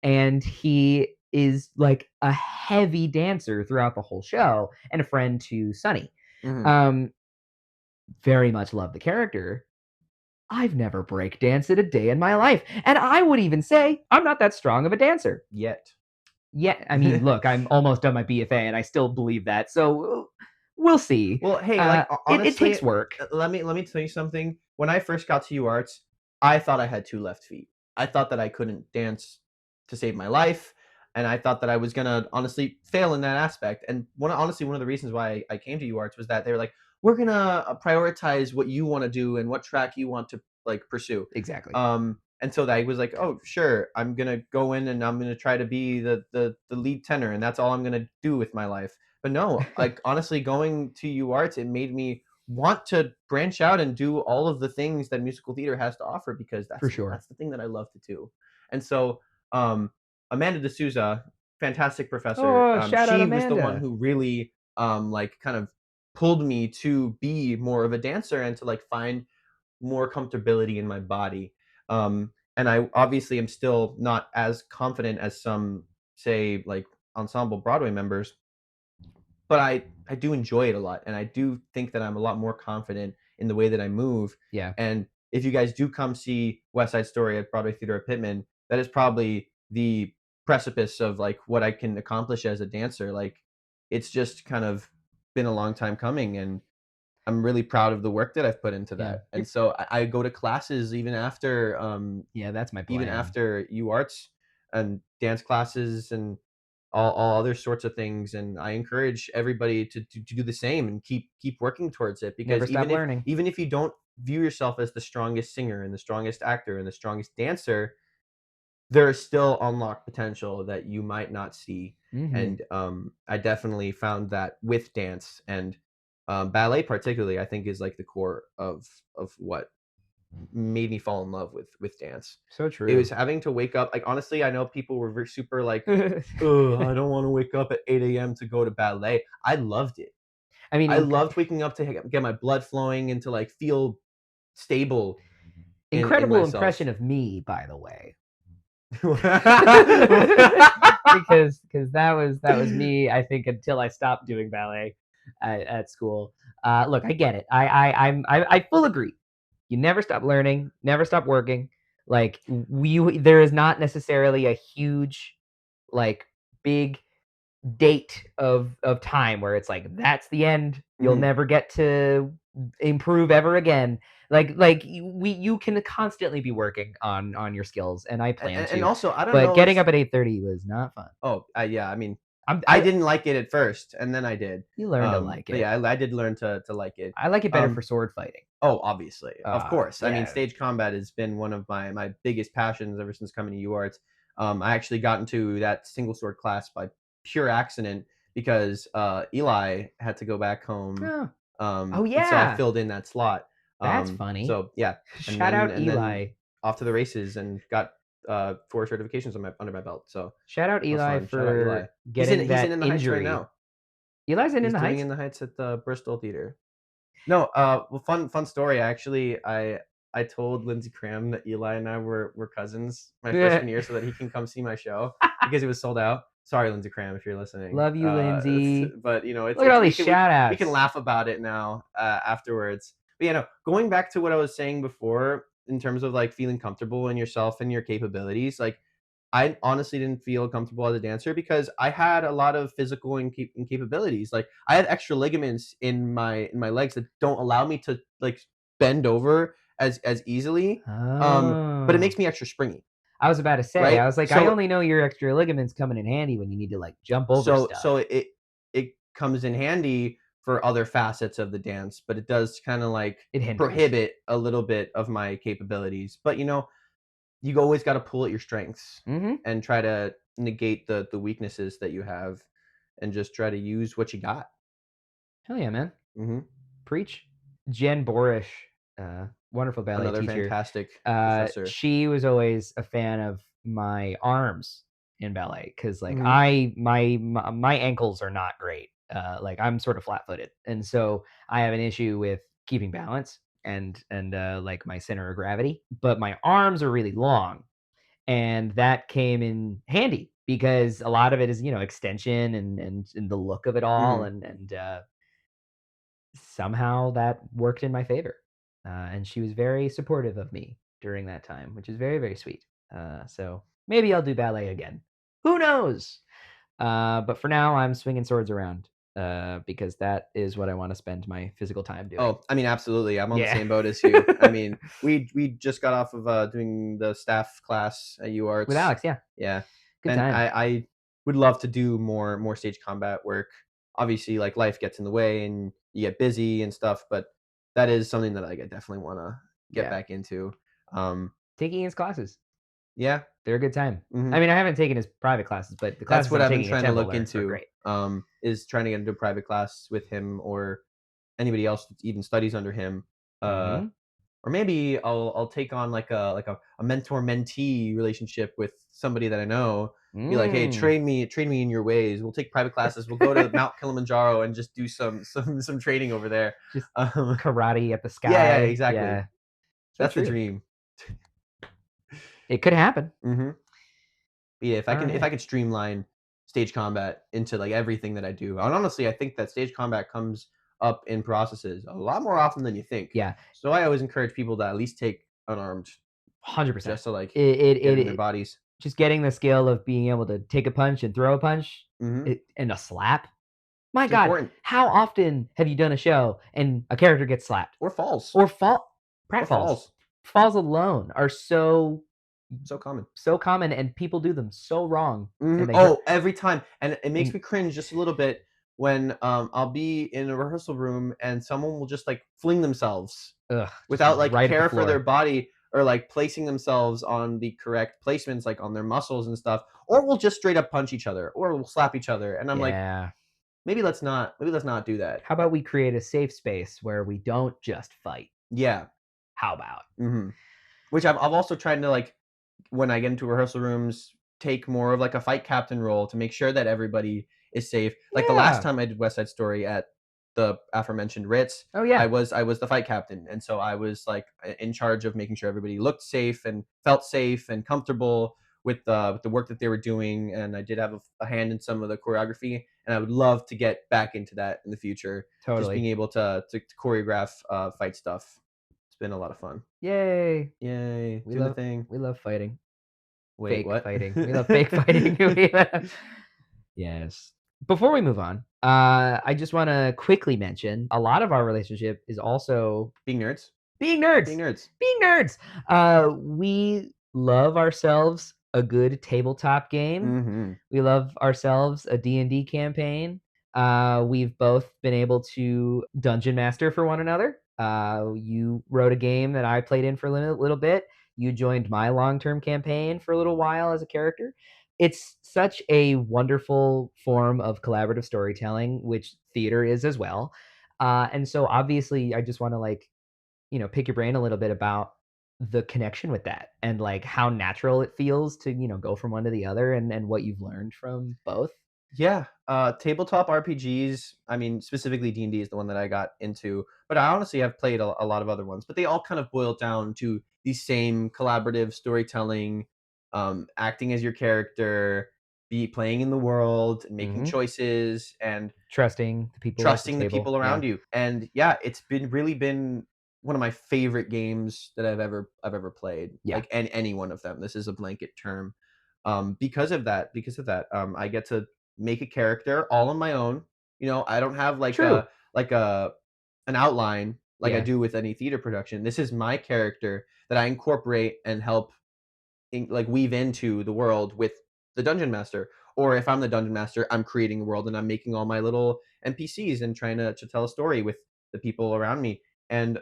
and he is like a heavy dancer throughout the whole show and a friend to Sonny. Mhm. Very much love the character. I've never break danced a day in my life. And I would even say I'm not that strong of a dancer. Yet. Yeah, I mean, look, I'm almost done my BFA and I still believe that. So we'll see. Well, hey, like honestly, it takes work. Let me tell you something. When I first got to U Arts, I thought I had 2 left feet. I thought that I couldn't dance to save my life, and I thought that I was gonna honestly fail in that aspect. And one of the reasons why I came to U Arts was that they were like, we're gonna prioritize what you want to do and what track you want to like pursue. Exactly. And so I was like, oh sure, I'm gonna go in and I'm gonna try to be the lead tenor, and that's all I'm gonna do with my life. But no, like honestly, going to U Arts, it made me want to branch out and do all of the things that musical theater has to offer because For sure. that's the thing that I love to do. And so Amanda D'Souza, fantastic professor. Oh, shout out She was the one Amanda. who really like kind of pulled me to be more of a dancer and to like find more comfortability in my body. And I obviously am still not as confident as some, say, like ensemble Broadway members, but I do enjoy it a lot, and I do think that I'm a lot more confident in the way that I move. Yeah. And if you guys do come see West Side Story at Broadway Theater at Pittman, that is probably the precipice of like what I can accomplish as a dancer. Like it's just kind of been a long time coming, and I'm really proud of the work that I've put into Yeah. that. And so I go to classes Yeah, that's my even plan. after U Arts and dance classes and all other sorts of things. And I encourage everybody to do the same and keep working towards it, Never because stop learning. even if you don't view yourself as the strongest singer and the strongest actor and the strongest dancer, there is still unlocked potential that you might not see. Mhm. And I definitely found that with dance and ballet particularly, I think is like the core of what made me fall in love with dance. So It was true. having to wake up. Like honestly, I know people were very super like, "Oh, I don't want to wake up at 8 a.m. to go to ballet." I loved it. I mean, I loved waking up to get my blood flowing and to like feel stable in incredible myself. impression of me, by the way. Well, Because that was me, I think, until I stopped doing ballet at school. Look, I get it. I full agree. You never stop learning, never stop working. Like there is not necessarily a huge, like, big date of time where it's like that's the end. You'll mhm. never get to improve ever again. Like you can constantly be working on your skills, and I plan And to. also, I don't But know getting if up at 8:30 was not fun. yeah, I mean, I'm I I didn't like it at first, and then I did. You learn to like But it. yeah, I did learn to like it. I like it better Um, for sword fighting. oh, obviously, of course. I mean, Yeah. stage combat has been one of my biggest passions ever since coming to UArts. I actually got into that single sword class by pure accident because Eli had to go back home, Oh. Oh and so I yeah. filled in that slot. That's funny. So yeah, Shout out and then Eli. off to the races and got 4 certifications on my under my belt. So Shout out that was Eli fun. Shout out Eli. for getting He's that in the Heights right injury. now. Eli's in He's the doing Heights? In the Heights at the Bristol Theater. No, well, fun story. Actually, I told Lindsey Cram that Eli and I were cousins my freshman year, so that he can come see my show because it was sold out. Sorry, Lindsey Cram, if you're listening. Love you, Lindsay. But you know, Look at all these shout we can outs. laugh about it now afterwards. But you know, going back to what I was saying before in terms of like feeling comfortable in yourself and your capabilities, like I honestly didn't feel comfortable as a dancer because I had a lot of physical incapabilities. Like I had extra ligaments in my legs that don't allow me to like bend over as easily. But it Oh. makes me extra springy, I was about to say, right? I was like, I only know your extra ligaments coming in handy when you need to like jump over stuff. So it comes in handy for other facets of the dance, but it does kind of like It hinders. prohibit a little bit of my capabilities. But you know, you always got to pull at your strengths Mm-hmm. and try to negate the weaknesses that you have and just try to use what you got. Hell yeah, man. Hmm. Preach. Jen Borish, wonderful ballet Another teacher. fantastic professor. She was always a fan of my arms in ballet because like Hmm. my ankles are not great. Like I'm sort of flat-footed, and so I have an issue with keeping balance and like my center of gravity. But my arms are really long, and that came in handy because a lot of it is extension and the look of it all, Hmm. and somehow that worked in my favor. And she was very supportive of me during that time, which is very, very sweet. So maybe I'll do ballet again. Who knows? But for now, I'm swinging swords around because that is what I want to spend my physical time doing. Oh, I mean, absolutely. I'm on the Yeah. same boat as you. I mean, we just got off of doing the staff class at With UArts. Alex, yeah. Yeah, Good and time. I would love to do more stage combat work. Obviously, like life gets in the way and you get busy and stuff, but that is something that like, I definitely want to get Yeah. back into. Um, Take Ian's classes. yeah, They're a good time. I mhm. mean, I haven't taken his private classes, but the That's classes what I'm I've been taking at trying to Temple look are into. great. Is trying to get into a private class with him or anybody else that even studies under him. Uh, Mm-hmm. or maybe I'll take on like a mentor mentee relationship with somebody that I know Be like, hey, Mm. train me in your ways. We'll take private classes. We'll go to Mount Kilimanjaro and just do some training over there. Just Um, karate at the yeah, sky. exactly. Yeah. So That's the true. dream. It could happen. Hmm. Yeah, All if right. I could streamline stage combat into like everything that I do, and honestly, I think that stage combat comes up in processes a lot more often than you think. Yeah. So I always encourage people to at least take unarmed, 100%. just to like get it in their It bodies. just getting the skill of being able to take a punch and throw a punch Hmm. and a slap. My It's God, important. how often have you done a show and a character gets slapped Or falls. or Or pratfalls? falls. Falls alone are so So common. common, and people do them so wrong, Mhm. and they hurt. Oh, every time, and it makes And me cringe just a little bit when I'll be in a rehearsal room and someone will just like fling themselves ugh, just without like right at the care for their floor. body or like placing themselves on the correct placements, like on their muscles and stuff, or we'll just straight up punch each other or we'll slap each other, and I'm like, Yeah. maybe let's not do that. How about we create a safe space where we don't just fight? Yeah. How about? Hmm. Which I've also tried to like when I get into rehearsal rooms, take more of like a fight captain role to make sure that everybody is safe. Like the last Yeah. time I did West Side Story at the aforementioned Ritz, Oh, yeah. I was the fight captain, and so I was like in charge of making sure everybody looked safe and felt safe and comfortable with the work that they were doing. And I did have a hand in some of the choreography, and I would love to get back into that in the future. Just being Totally. able to choreograph fight stuff. It's been a lot of fun. Yay. Yay! We Do the love thing. we love fighting. Wait, Fake what? fighting. We love fake fighting. Yes. Before we move on, I just want to quickly mention a lot of our relationship is also Being nerds. being nerds. Being nerds. Being nerds. We love ourselves a good tabletop game. Mhm. We love ourselves a D&D campaign. We've both been able to dungeon master for one another. You wrote a game that I played in for a little bit. You joined my long-term campaign for a little while as a character. It's such a wonderful form of collaborative storytelling, which theater is as well. And so obviously I just want to like, pick your brain a little bit about the connection with that and like how natural it feels to, go from one to the other and what you've learned from both. Yeah, tabletop RPGs, I mean, specifically D&D is the one that I got into, but I honestly have played a lot of other ones, but they all kind of boil down to the same collaborative storytelling, acting as your character, be playing in the world and making Mhm. choices and Trusting the people at the trusting the table. people Yeah. around you. And yeah, it's been really been one of my favorite games that I've ever played. Yeah. Like and any one of them. This is a blanket term. Because of that, I get to make a character all on my own. You know, I don't have True. like a an outline like I Yeah. do with any theater production. This is my character that I incorporate and help like weave into the world with the dungeon master. Or if I'm the dungeon master, I'm creating the world and I'm making all my little NPCs and trying to tell a story with the people around me. And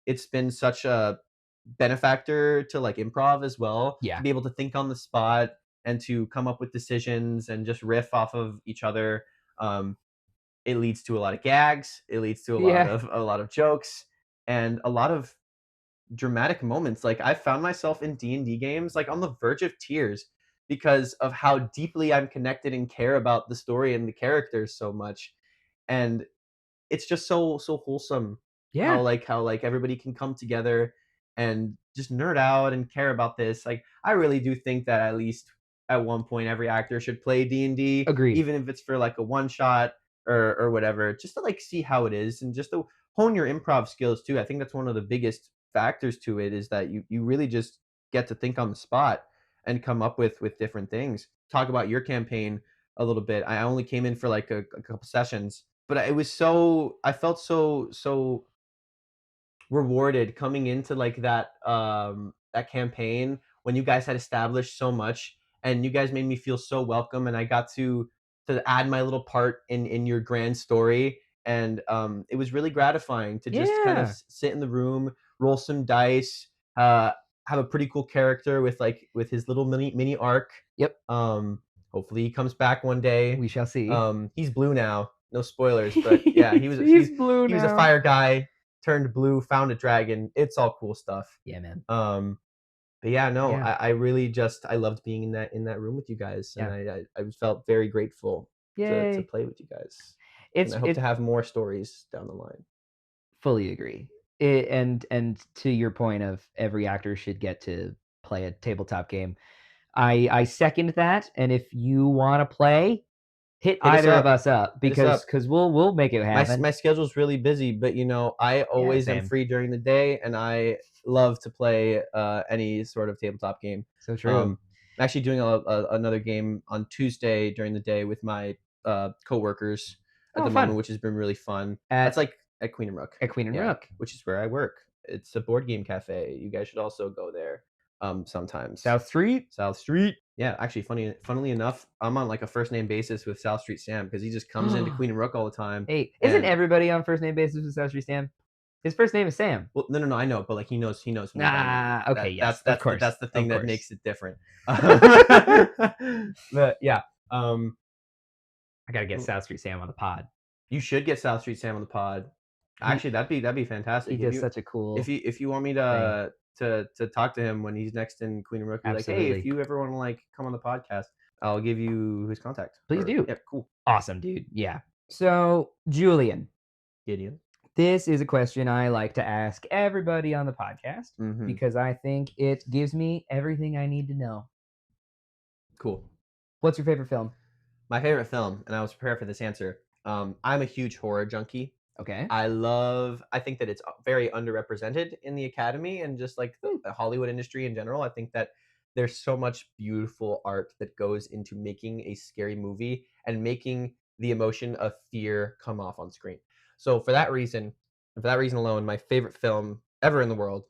it's been such a benefactor to like improv as well, to Yeah. be able to think on the spot and to come up with decisions and just riff off of each other. Um, it leads to a lot of gags. It leads to Yeah. a lot of jokes and a lot of dramatic moments. Like I found myself in D&D games like on the verge of tears because of how deeply I'm connected and care about the story and the characters so much. And it's just so wholesome Yeah. how like everybody can come together and just nerd out and care about this. Like I really do think that at least at one point every actor should play D&D, Agreed. even if it's for like a one shot or whatever, just to like see how it is and just to hone your improv skills too. I think that's one of the biggest factors to it is that you really just get to think on the spot and come up with different things. Talk about your campaign a little bit. I only came in for like a couple sessions, but it was so I felt so rewarded coming into like that campaign when you guys had established so much and you guys made me feel so welcome and I got to add my little part in your grand story. And it was really gratifying to just kind of Yeah. sit in the room, roll some dice, uh have a pretty cool character with like with his little mini arc. Yep. um Hopefully he comes back one day. We shall see. He's blue now, no spoilers, but yeah, He's blue he was a now. fire guy, turned blue, found a dragon. It's all cool stuff. Yeah, man. Um, But yeah, no, Yeah. I really just I loved being in that room with you guys, and Yeah. I felt very grateful to Yay. play with you guys, and It's I hope to it have more stories down the line. fully agree. And to your point of every actor should get to play a tabletop game, I second that. And if you want to play, hit Hit us either of up, us up hit us because up. we'll make it happen. My schedule's really busy, but you know, I Yeah, always am same. free during the day, and I love to play any sort of tabletop game. So true. I'm actually doing another game on Tuesday during the day with my coworkers at Oh, the fun. moment, which has been really fun. That's At like at Queen and Rook, at Queen and yeah, Rook. which is where I work. It's a board game cafe. You guys should also go there sometimes. South Street. South Street. Yeah, actually, funnily enough, I'm on like a first name basis with South Street Sam because he just comes into Queen and Rook all the time. Hey, isn't And everybody on first name basis with South Street Sam? His first name is Sam. well, no, I know, but like he knows me by name. Ah, okay, yes, of course, That's the thing of that course. makes it different. But yeah, I gotta get South Street Sam on the pod. you should get South Street Sam on the pod. Actually, that'd be fantastic. He does such a cool If you want me thing. to talk to him when he's next in Queen and Rook, be like, hey, if Absolutely. you ever want to like come on the podcast, I'll give you his contact. Please do. Yeah, cool. Awesome, dude. Yeah. So, Julian, Gideon. this is a question I like to ask everybody on the podcast Mhm. because I think it gives me everything I need to know. Cool. What's your favorite film? My favorite film, and I was prepared for this answer. I'm a huge horror junkie. Okay. I think that it's very underrepresented in the Academy and just like the Hollywood industry in general. I think that there's so much beautiful art that goes into making a scary movie and making the emotion of fear come off on screen. So for that reason, and for that reason alone, my favorite film ever in the world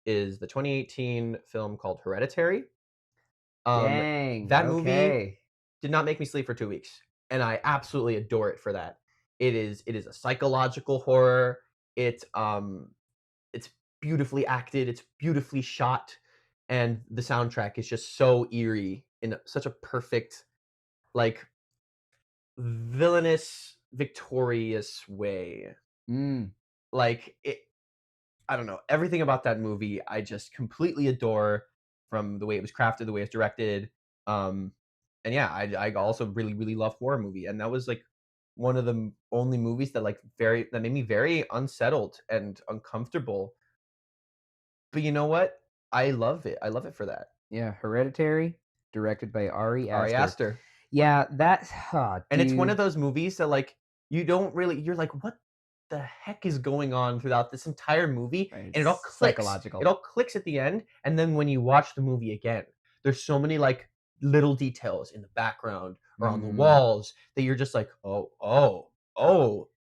is the 2018 film called Hereditary. Dang. That movie Okay. did not make me sleep for 2 weeks, and I absolutely adore it for that. It is a psychological horror. It's beautifully acted, it's beautifully shot, and the soundtrack is just so eerie in such a perfect, like, villainous, victorious way. Mm. Like, I don't know, everything about that movie I just completely adore, from the way it was crafted, the way it's directed. Um, and yeah, I also really, really love horror movie, and that was like one of the only movies that that made me very unsettled and uncomfortable. But you know what? I love it. I love it for that. Yeah. Hereditary, directed by Ari Ari Aster. Aster. Yeah, that's And it's one dude. of those movies that like you're like, what the heck is going on throughout this entire movie? Right, And it all it's clicks. psychological. It all clicks at the end. And then when you watch the movie again, there's so many like little details in the background or on the walls that you're just like, oh,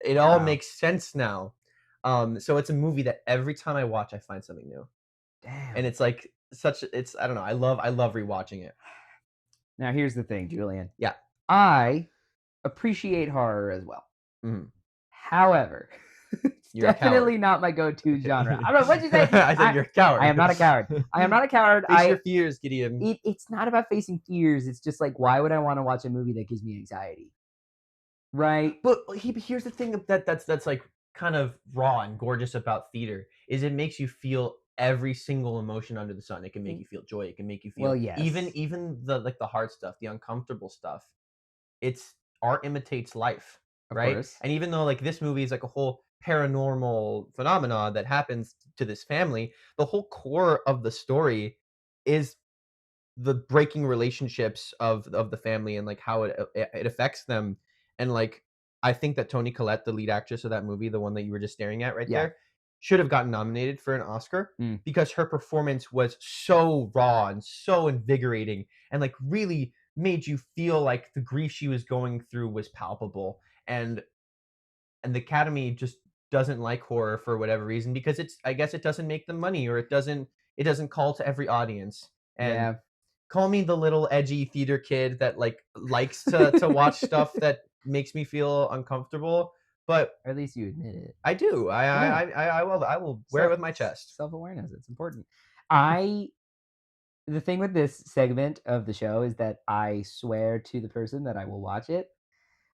it all Wow. makes sense now. So it's a movie that every time I watch, I find something new. Damn. And it's like it's I don't know, I love rewatching it. Now here's the thing, Julian. Yeah. I appreciate horror as well. Mhm. However, it's You're a definitely coward. not my go-to genre. I don't know, what'd you say? I said you're a coward. I am not a coward. I am not a coward. Face your fears, Gideon. It's not about facing fears. It's just like, why would I want to watch a movie that gives me anxiety? Right? But here's the thing that's like kind of raw and gorgeous about theater is it makes you feel every single emotion under the sun. It can make you feel joy. It can make you feel Well, yes. even the like the hard stuff, the uncomfortable stuff. It's art imitates life, Of right? course. And even though like this movie is like a whole paranormal phenomena that happens to this family, the whole core of the story is the breaking relationships of the family and like how it affects them. And like I think that Toni Collette, the lead actress of that movie, the one that you were just staring at right Yeah. there, should have gotten nominated for an Oscar Mm. because her performance was so raw and so invigorating and like really made you feel like the grief she was going through was palpable. And the Academy just doesn't like horror for whatever reason because I guess it doesn't make them money, or it doesn't call to every audience. And Yeah. call me the little edgy theater kid that like likes to watch stuff that makes me feel uncomfortable, but Or at least you admit it. I do. I will wear it with my chest. Self-awareness. It's important. The thing with this segment of the show is that I swear to the person that I will watch it.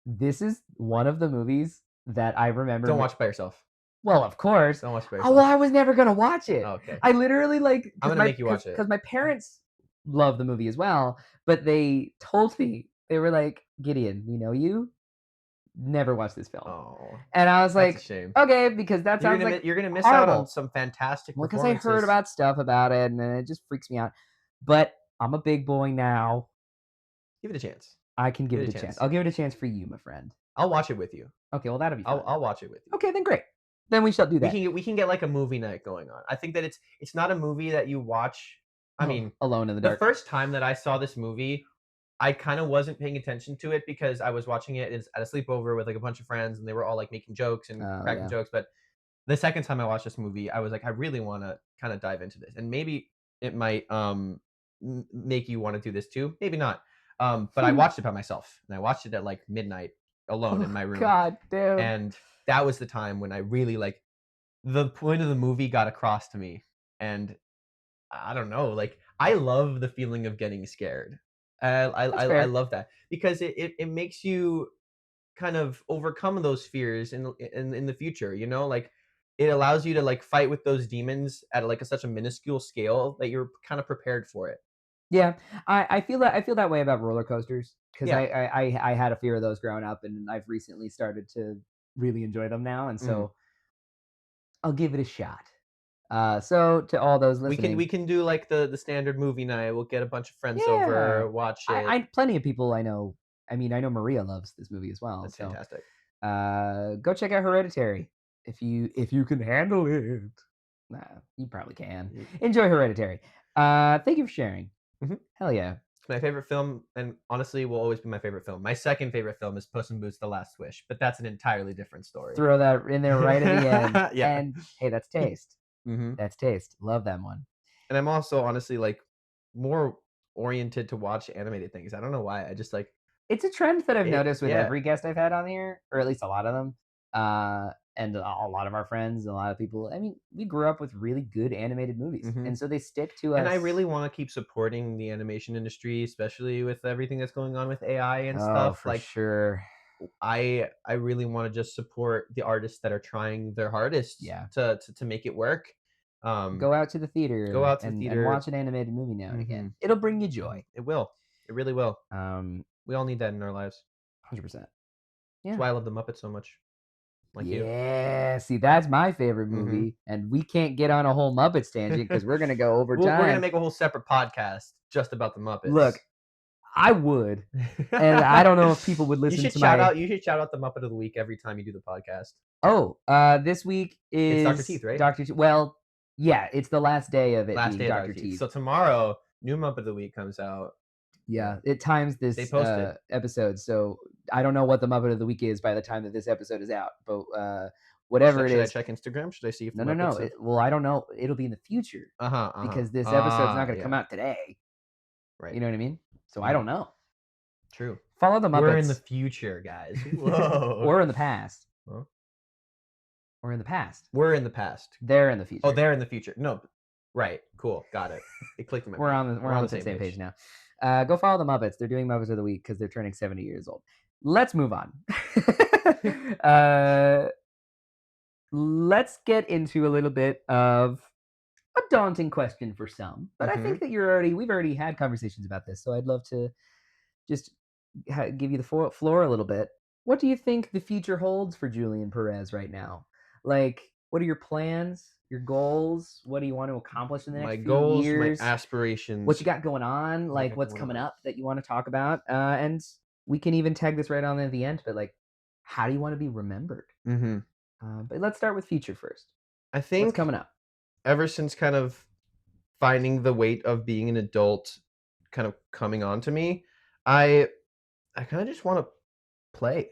This is one of the movies that I remember. Don't watch it by yourself. Well, of course. Don't watch it by Oh, well, yourself. I was never gonna watch it. Oh, okay. I literally like I'm gonna make you watch it. because my parents love the movie as well, but they told me they were like, Gideon, we know you never watch this film, Oh, and I was that's a like, shame. okay, because that You're sounds gonna like you're gonna miss out on horrible. some fantastic Well, because I performances. heard about stuff about it, and it just freaks me out. But I'm a big boy now. Give it a chance. I can give Give it it a a chance. chance. I'll give it a chance for you, my friend. I'll watch it with you. Okay, well that'll be fun. I'll watch it with you. Okay, then great. Then we shall do that. We can get like a movie night going on. I think that it's not a movie that you watch. I mean, Alone in the the dark. first time that I saw this movie, I kind of wasn't paying attention to it because I was watching it at a sleepover with like a bunch of friends, and they were all like making jokes and cracking Yeah. jokes. But the second time I watched this movie, I was like, I really want to kind of dive into this, and maybe it might make you want to do this too. Maybe not. But I watched it by myself, and I watched it at like midnight alone in my room. God damn. And that was the time when I really like the point of the movie got across to me. And I don't know, like I love the feeling of getting scared. I love that because it makes you kind of overcome those fears in the future, you know, like it allows you to like fight with those demons at like such a minuscule scale that you're kind of prepared for it. Yeah, I feel that way about roller coasters because Yeah. I had a fear of those growing up, and I've recently started to really enjoy them now, and so I'll give it a shot. So to all those listening, We can do like the standard movie night. We'll get a bunch of friends yeah, over, watch it. I plenty of people I know. I mean, I know Maria loves this movie as well. That's So fantastic. go check out Hereditary if you can handle it. Nah, you probably can. Enjoy Hereditary. Thank you for sharing. Mhm. Hell yeah. It's my favorite film, and honestly, will always be my favorite film. My second favorite film is Puss in Boots: The Last Wish, but that's an entirely different story. Throw that in there right at the end. Yeah. And hey, that's taste. Mhm. That's taste. Love that one. And I'm also honestly like more oriented to watch animated things. I don't know why. I just like It's a trend that I've it. noticed with Yeah. every guest I've had on here, or at least a lot of them. And a lot of our friends, a lot of people. I mean, we grew up with really good animated movies, and so they stick to us. And I really want to keep supporting the animation industry, especially with everything that's going on with AI and stuff. For Like sure. I really want to just support the artists that are trying their hardest to make it work. Go out to the theater. Go out to the and theater. watch an animated movie now and again. It'll bring you joy. It will. It really will. We all need that in our lives. 100%. Yeah. That's why I love the Muppets so much. Like you. Yeah, see, that's my favorite movie, and we can't get on a whole Muppets tangent because we're gonna go over time. We're gonna make a whole separate podcast just about the Muppets. Look, I would, and I don't know if people would listen to You should shout out the Muppet of the Week every time you do the podcast. Oh, this week is Dr. Teeth, right? Dr. Teeth. Well, yeah, it's the last day of it Last being day of Dr. Teeth. So tomorrow, new Muppet of the Week comes out. Yeah, it times this episode, so I don't know what the Muppet of the Week is by the time that this episode is out, but whatever it is. Should I check Instagram? Should I see if No. Well, I don't know. It'll be in the future. Because this episode's not going to come out today. Right. You know what I mean? So I don't know. True. Follow the Muppets. We're in the future, guys. Whoa. Or in the past. Huh? Or in the past. We're in the past. They're in the future. Oh, they're in the future. No. Right. Cool. Got it. It clicked in my We're on the same page now. Go follow the Muppets. They're doing Muppets of the Week because they're turning 70 years old. Let's move on. Let's get into a little bit of a daunting question for some, but I think that we've already had conversations about this, so I'd love to just give you the floor a little bit. What do you think the future holds for Julian Perez right now? Like, what are your plans? Your goals? What do you want to accomplish in the next few years? My aspirations. What you got going on? Like, what's coming up that you want to talk about? And we can even tag this right on at the end. But like, how do you want to be remembered? But let's start with future first. I think what's coming up. Ever since kind of finding the weight of being an adult, kind of coming on to me, I kind of just want to play.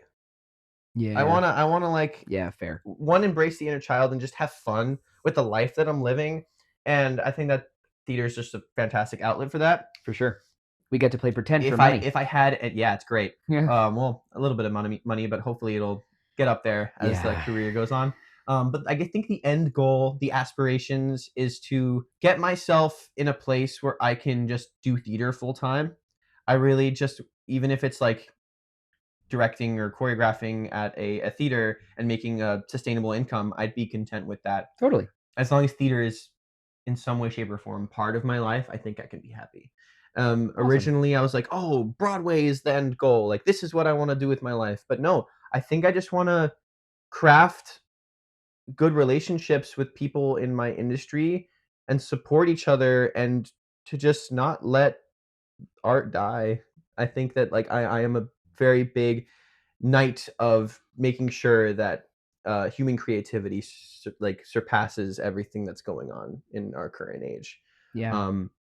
Yeah. I wanna like fair. One, embrace the inner child and just have fun with the life that I'm living. And I think that theater is just a fantastic outlet for that. For sure. We get to play pretend for money. If I had it, it's great. Yeah. Well, a little bit of money, but hopefully it'll get up there as the career goes on. But I think the end goal, the aspirations, is to get myself in a place where I can just do theater full time. I really just, even if it's like directing or choreographing at a theater and making a sustainable income, I'd be content with that. Totally. As long as theater is in some way, shape, or form part of my life, I think I can be happy. Awesome. Originally, I was like, oh, Broadway is the end goal. Like, this is what I want to do with my life. But no, I think I just want to craft good relationships with people in my industry and support each other and to just not let art die. I think that like I am a very big knight of making sure that human creativity like surpasses everything that's going on in our current age. Yeah. Um,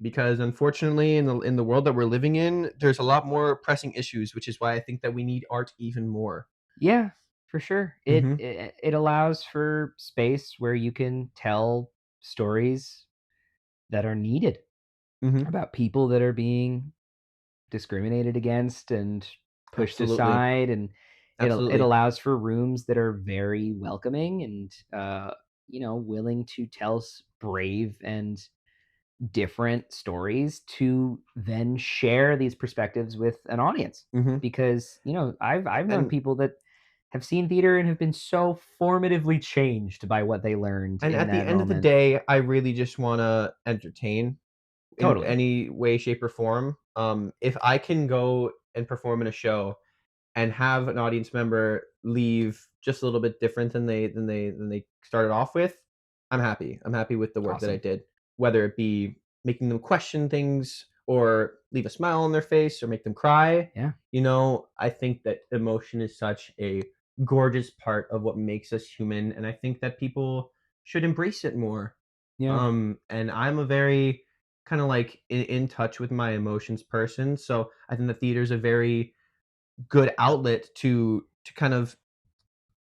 because unfortunately, in the world that we're living in, there's a lot more pressing issues, which is why I think that we need art even more. Yeah, for sure. It Hmm. it, it allows for space where you can tell stories that are needed Hmm. about people that are being discriminated against and pushed Absolutely, aside, and it absolutely. allows for rooms that are very welcoming and willing to tell brave and different stories to then share these perspectives with an audience. Hmm. Because I've known And people that have seen theater and have been so formatively changed by what they learned in at the that end of the moment. day, I really just want to entertain in Totally. any way, shape, or form. If I can go and perform in a show and have an audience member leave just a little bit different than they started off with, I'm happy. I'm happy with the work that I Awesome. did, whether it be making them question things or leave a smile on their face or make them cry. Yeah. I think that emotion is such a gorgeous part of what makes us human, and I think that people should embrace it more. Yeah. And I'm a very kind of like in touch with my emotions person, so I think the theater is a very good outlet to kind of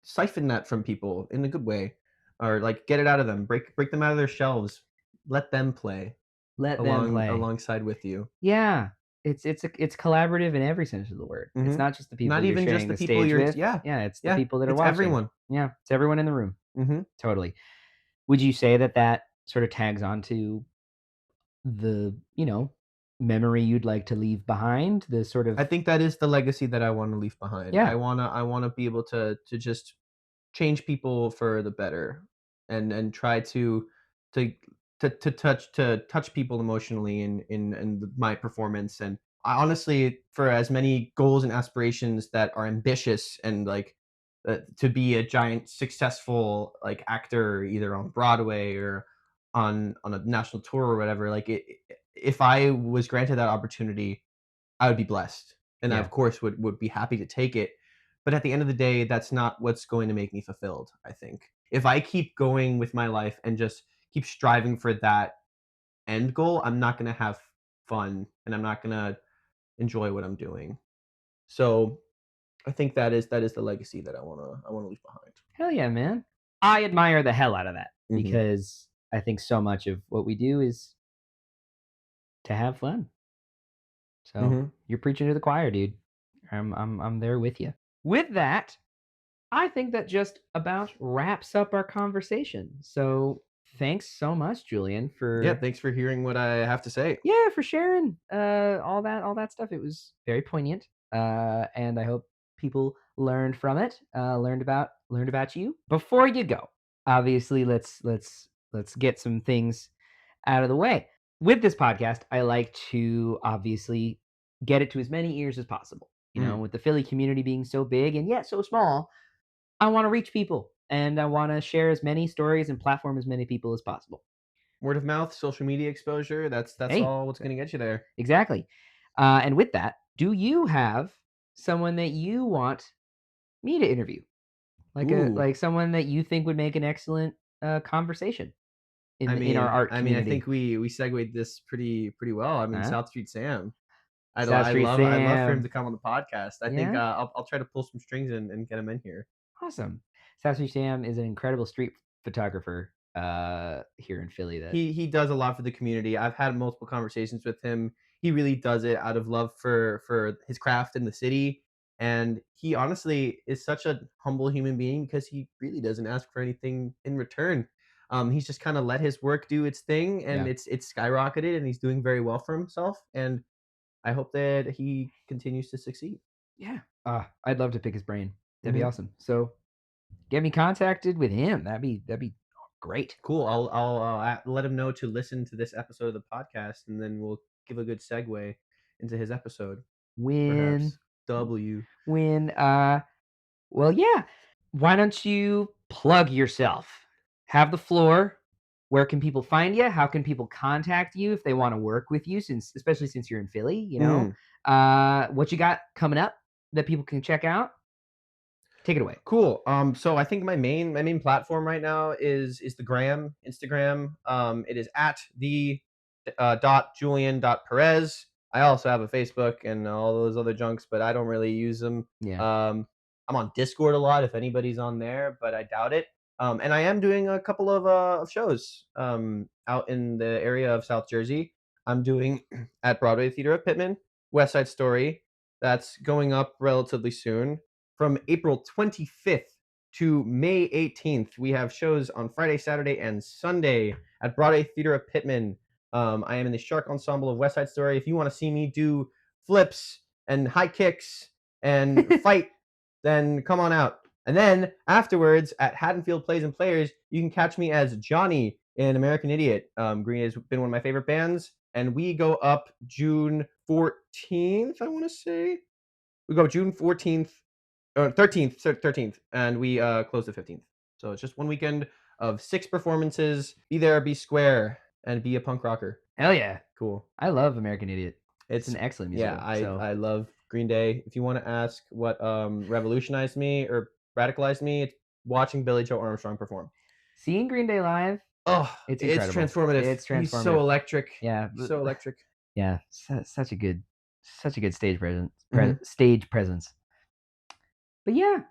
siphon that from people in a good way, or like get it out of them, break them out of their shelves, let them play Let them play. alongside with you. Yeah. It's collaborative in every sense of the word. It's Hmm. not just the people Not you're even just sharing the the people stage you're, with. yeah, Yeah, it's the yeah, people that are it's watching. everyone. Yeah, it's everyone in the room. Hmm. Totally. Would you say that that sort of tags on to the, memory you'd like to leave behind? The sort of I think that is the legacy that I want to leave behind. yeah, I want to be able to just change people for the better, and try to to touch people emotionally in my performance. And I honestly, for as many goals and aspirations that are ambitious and like to be a giant successful like actor either on Broadway or on a national tour or whatever, like if I was granted that opportunity, I would be blessed, and I, yeah, of course, would be happy to take it, but at the end of the day, that's not what's going to make me fulfilled, I think. If I keep going with my life and just keep striving for that end goal, I'm not gonna have fun, and I'm not gonna enjoy what I'm doing. So, I think that is the legacy that I wanna leave behind. hell yeah, man. I admire the hell out of that Mhm, because I think so much of what we do is to have fun. So mhm. you're preaching to the choir, dude. I'm there with you. With that, I think that just about wraps up our conversation. So thanks so much, Julian, Yeah, for thanks for hearing what I have to say. yeah, for sharing all that stuff. It was very poignant. And I hope people learned from it, learned about you. Before you go, obviously let's get some things out of the way. With this podcast, I like to obviously get it to as many ears as possible. Mm. With the Philly community being so big and yet so small, I want to reach people and I want to share as many stories and platform as many people as possible. Word of mouth, social media exposure, that's Hey, all what's gonna get you there. exactly. And with that, do you have someone that you want me to interview? Ooh. Like someone that you think would make an excellent conversation in our art I mean, I think community? we segued this pretty well. I mean, Huh? South Street Sam. South Street I'd love for him Sam. to come on the podcast. I think Yeah, I'll try to pull some strings and get him in here. awesome. South Street Sam is an incredible street photographer here in Philly. That He does a lot for the community. I've had multiple conversations with him. He really does it out of love for his craft in the city, and he honestly is such a humble human being because he really doesn't ask for anything in return. He's just kind of let his work do its thing, and yeah, it's skyrocketed, and he's doing very well for himself. And I hope that he continues to succeed. Yeah. I'd love to pick his brain. That'd be Mhm. awesome. So get me contacted with him. That'd be great. Cool. I'll let him know to listen to this episode of the podcast, and then we'll give a good segue into his episode. Win. Perhaps W. Win. Well, yeah. Why don't you plug yourself? Have the floor. Where can people find you? How can people contact you if they want to work with you, especially since you're in Philly, Mm. What you got coming up that people can check out? Take it away. Cool. So I think my main platform right now is the Instagram. It is at the Julian.Perez. I also have a Facebook and all those other junks, but I don't really use them. Yeah. I'm on Discord a lot if anybody's on there, but I doubt it. And I am doing a couple of shows out in the area of South Jersey. I'm doing at Broadway Theater of Pittman, West Side Story. That's going up relatively soon. From April 25th to May 18th, we have shows on Friday, Saturday, and Sunday at Broadway Theater of Pittman. I am in the Shark Ensemble of West Side Story. If you want to see me do flips and high kicks and fight, then come on out. And then afterwards at Haddonfield Plays and Players, you can catch me as Johnny in American Idiot. Green has been one of my favorite bands, and we go up June 14th, I want to say. We go June 14th, or 13th, and we close the 15th. So it's just one weekend of 6 performances. Be there, be square, and be a punk rocker. Hell yeah. Cool. I love American Idiot. It's It's an excellent musical. yeah, I love Green Day. If you want to ask what revolutionized me or radicalized me, it's watching Billy Joe Armstrong perform. Seeing Green Day live, Oh, it's it's incredible. transformative. It's He's so transformative. electric. Yeah. So electric. Yeah. Such a good stage presence. Mhm. Stage presence. But yeah,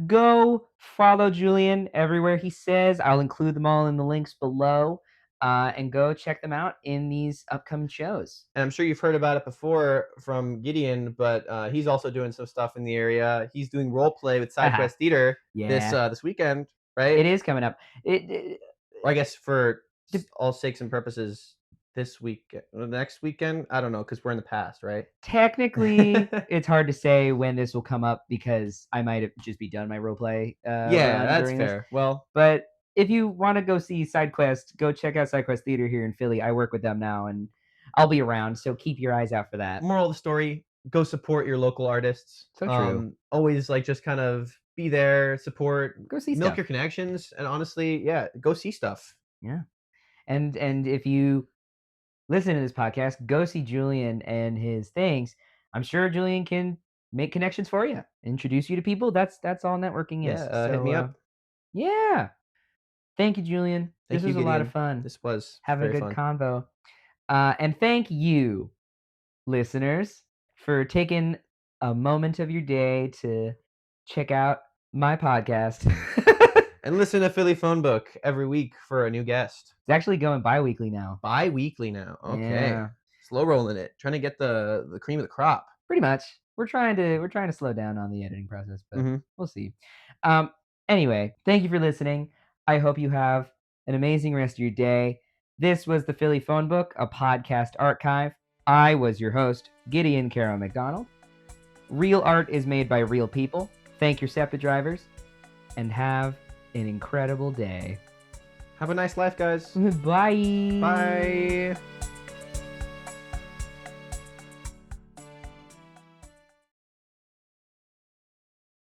go follow Julian everywhere he says. I'll include them all in the links below. And go check them out in these upcoming shows. And I'm sure you've heard about it before from Gideon, but he's also doing some stuff in the area. He's doing role play with SideQuest Theater this weekend, right? It is coming up. Or I guess for all sakes and purposes, this week, next weekend. I don't know because we're in the past, right? Technically, it's hard to say when this will come up because I might have just be done my role play. Yeah, that's fair. Well, but if you want to go see SideQuest, go check out SideQuest Theater here in Philly. I work with them now, and I'll be around, so keep your eyes out for that. Moral of the story: go support your local artists. So true. Always just kind of be there, support, go see milk stuff. your connections, and honestly, yeah, go see stuff. Yeah, and if you listen to this podcast, go see Julian and his things. I'm sure Julian can make connections for you, introduce you to people. That's all networking is. Yeah, hit me up. Yeah. Thank you, Julian. Thank This you, was a lot of Gideon. fun. This was having a very good fun. convo. And thank you, listeners, for taking a moment of your day to check out my podcast. And listen to Philly Phone Book every week for a new guest. It's actually going bi-weekly now. Bi-weekly now. Okay. Yeah. Slow rolling it. Trying to get the cream of the crop. Pretty much. We're trying to slow down on the editing process, but we'll see. Anyway, thank you for listening. I hope you have an amazing rest of your day. This was the Philly Phone Book, a podcast archive. I was your host, Gideon Caro McDonald. Real art is made by real people. Thank your SEPTA drivers, and have an incredible day. Have a nice life, guys. Bye. Bye.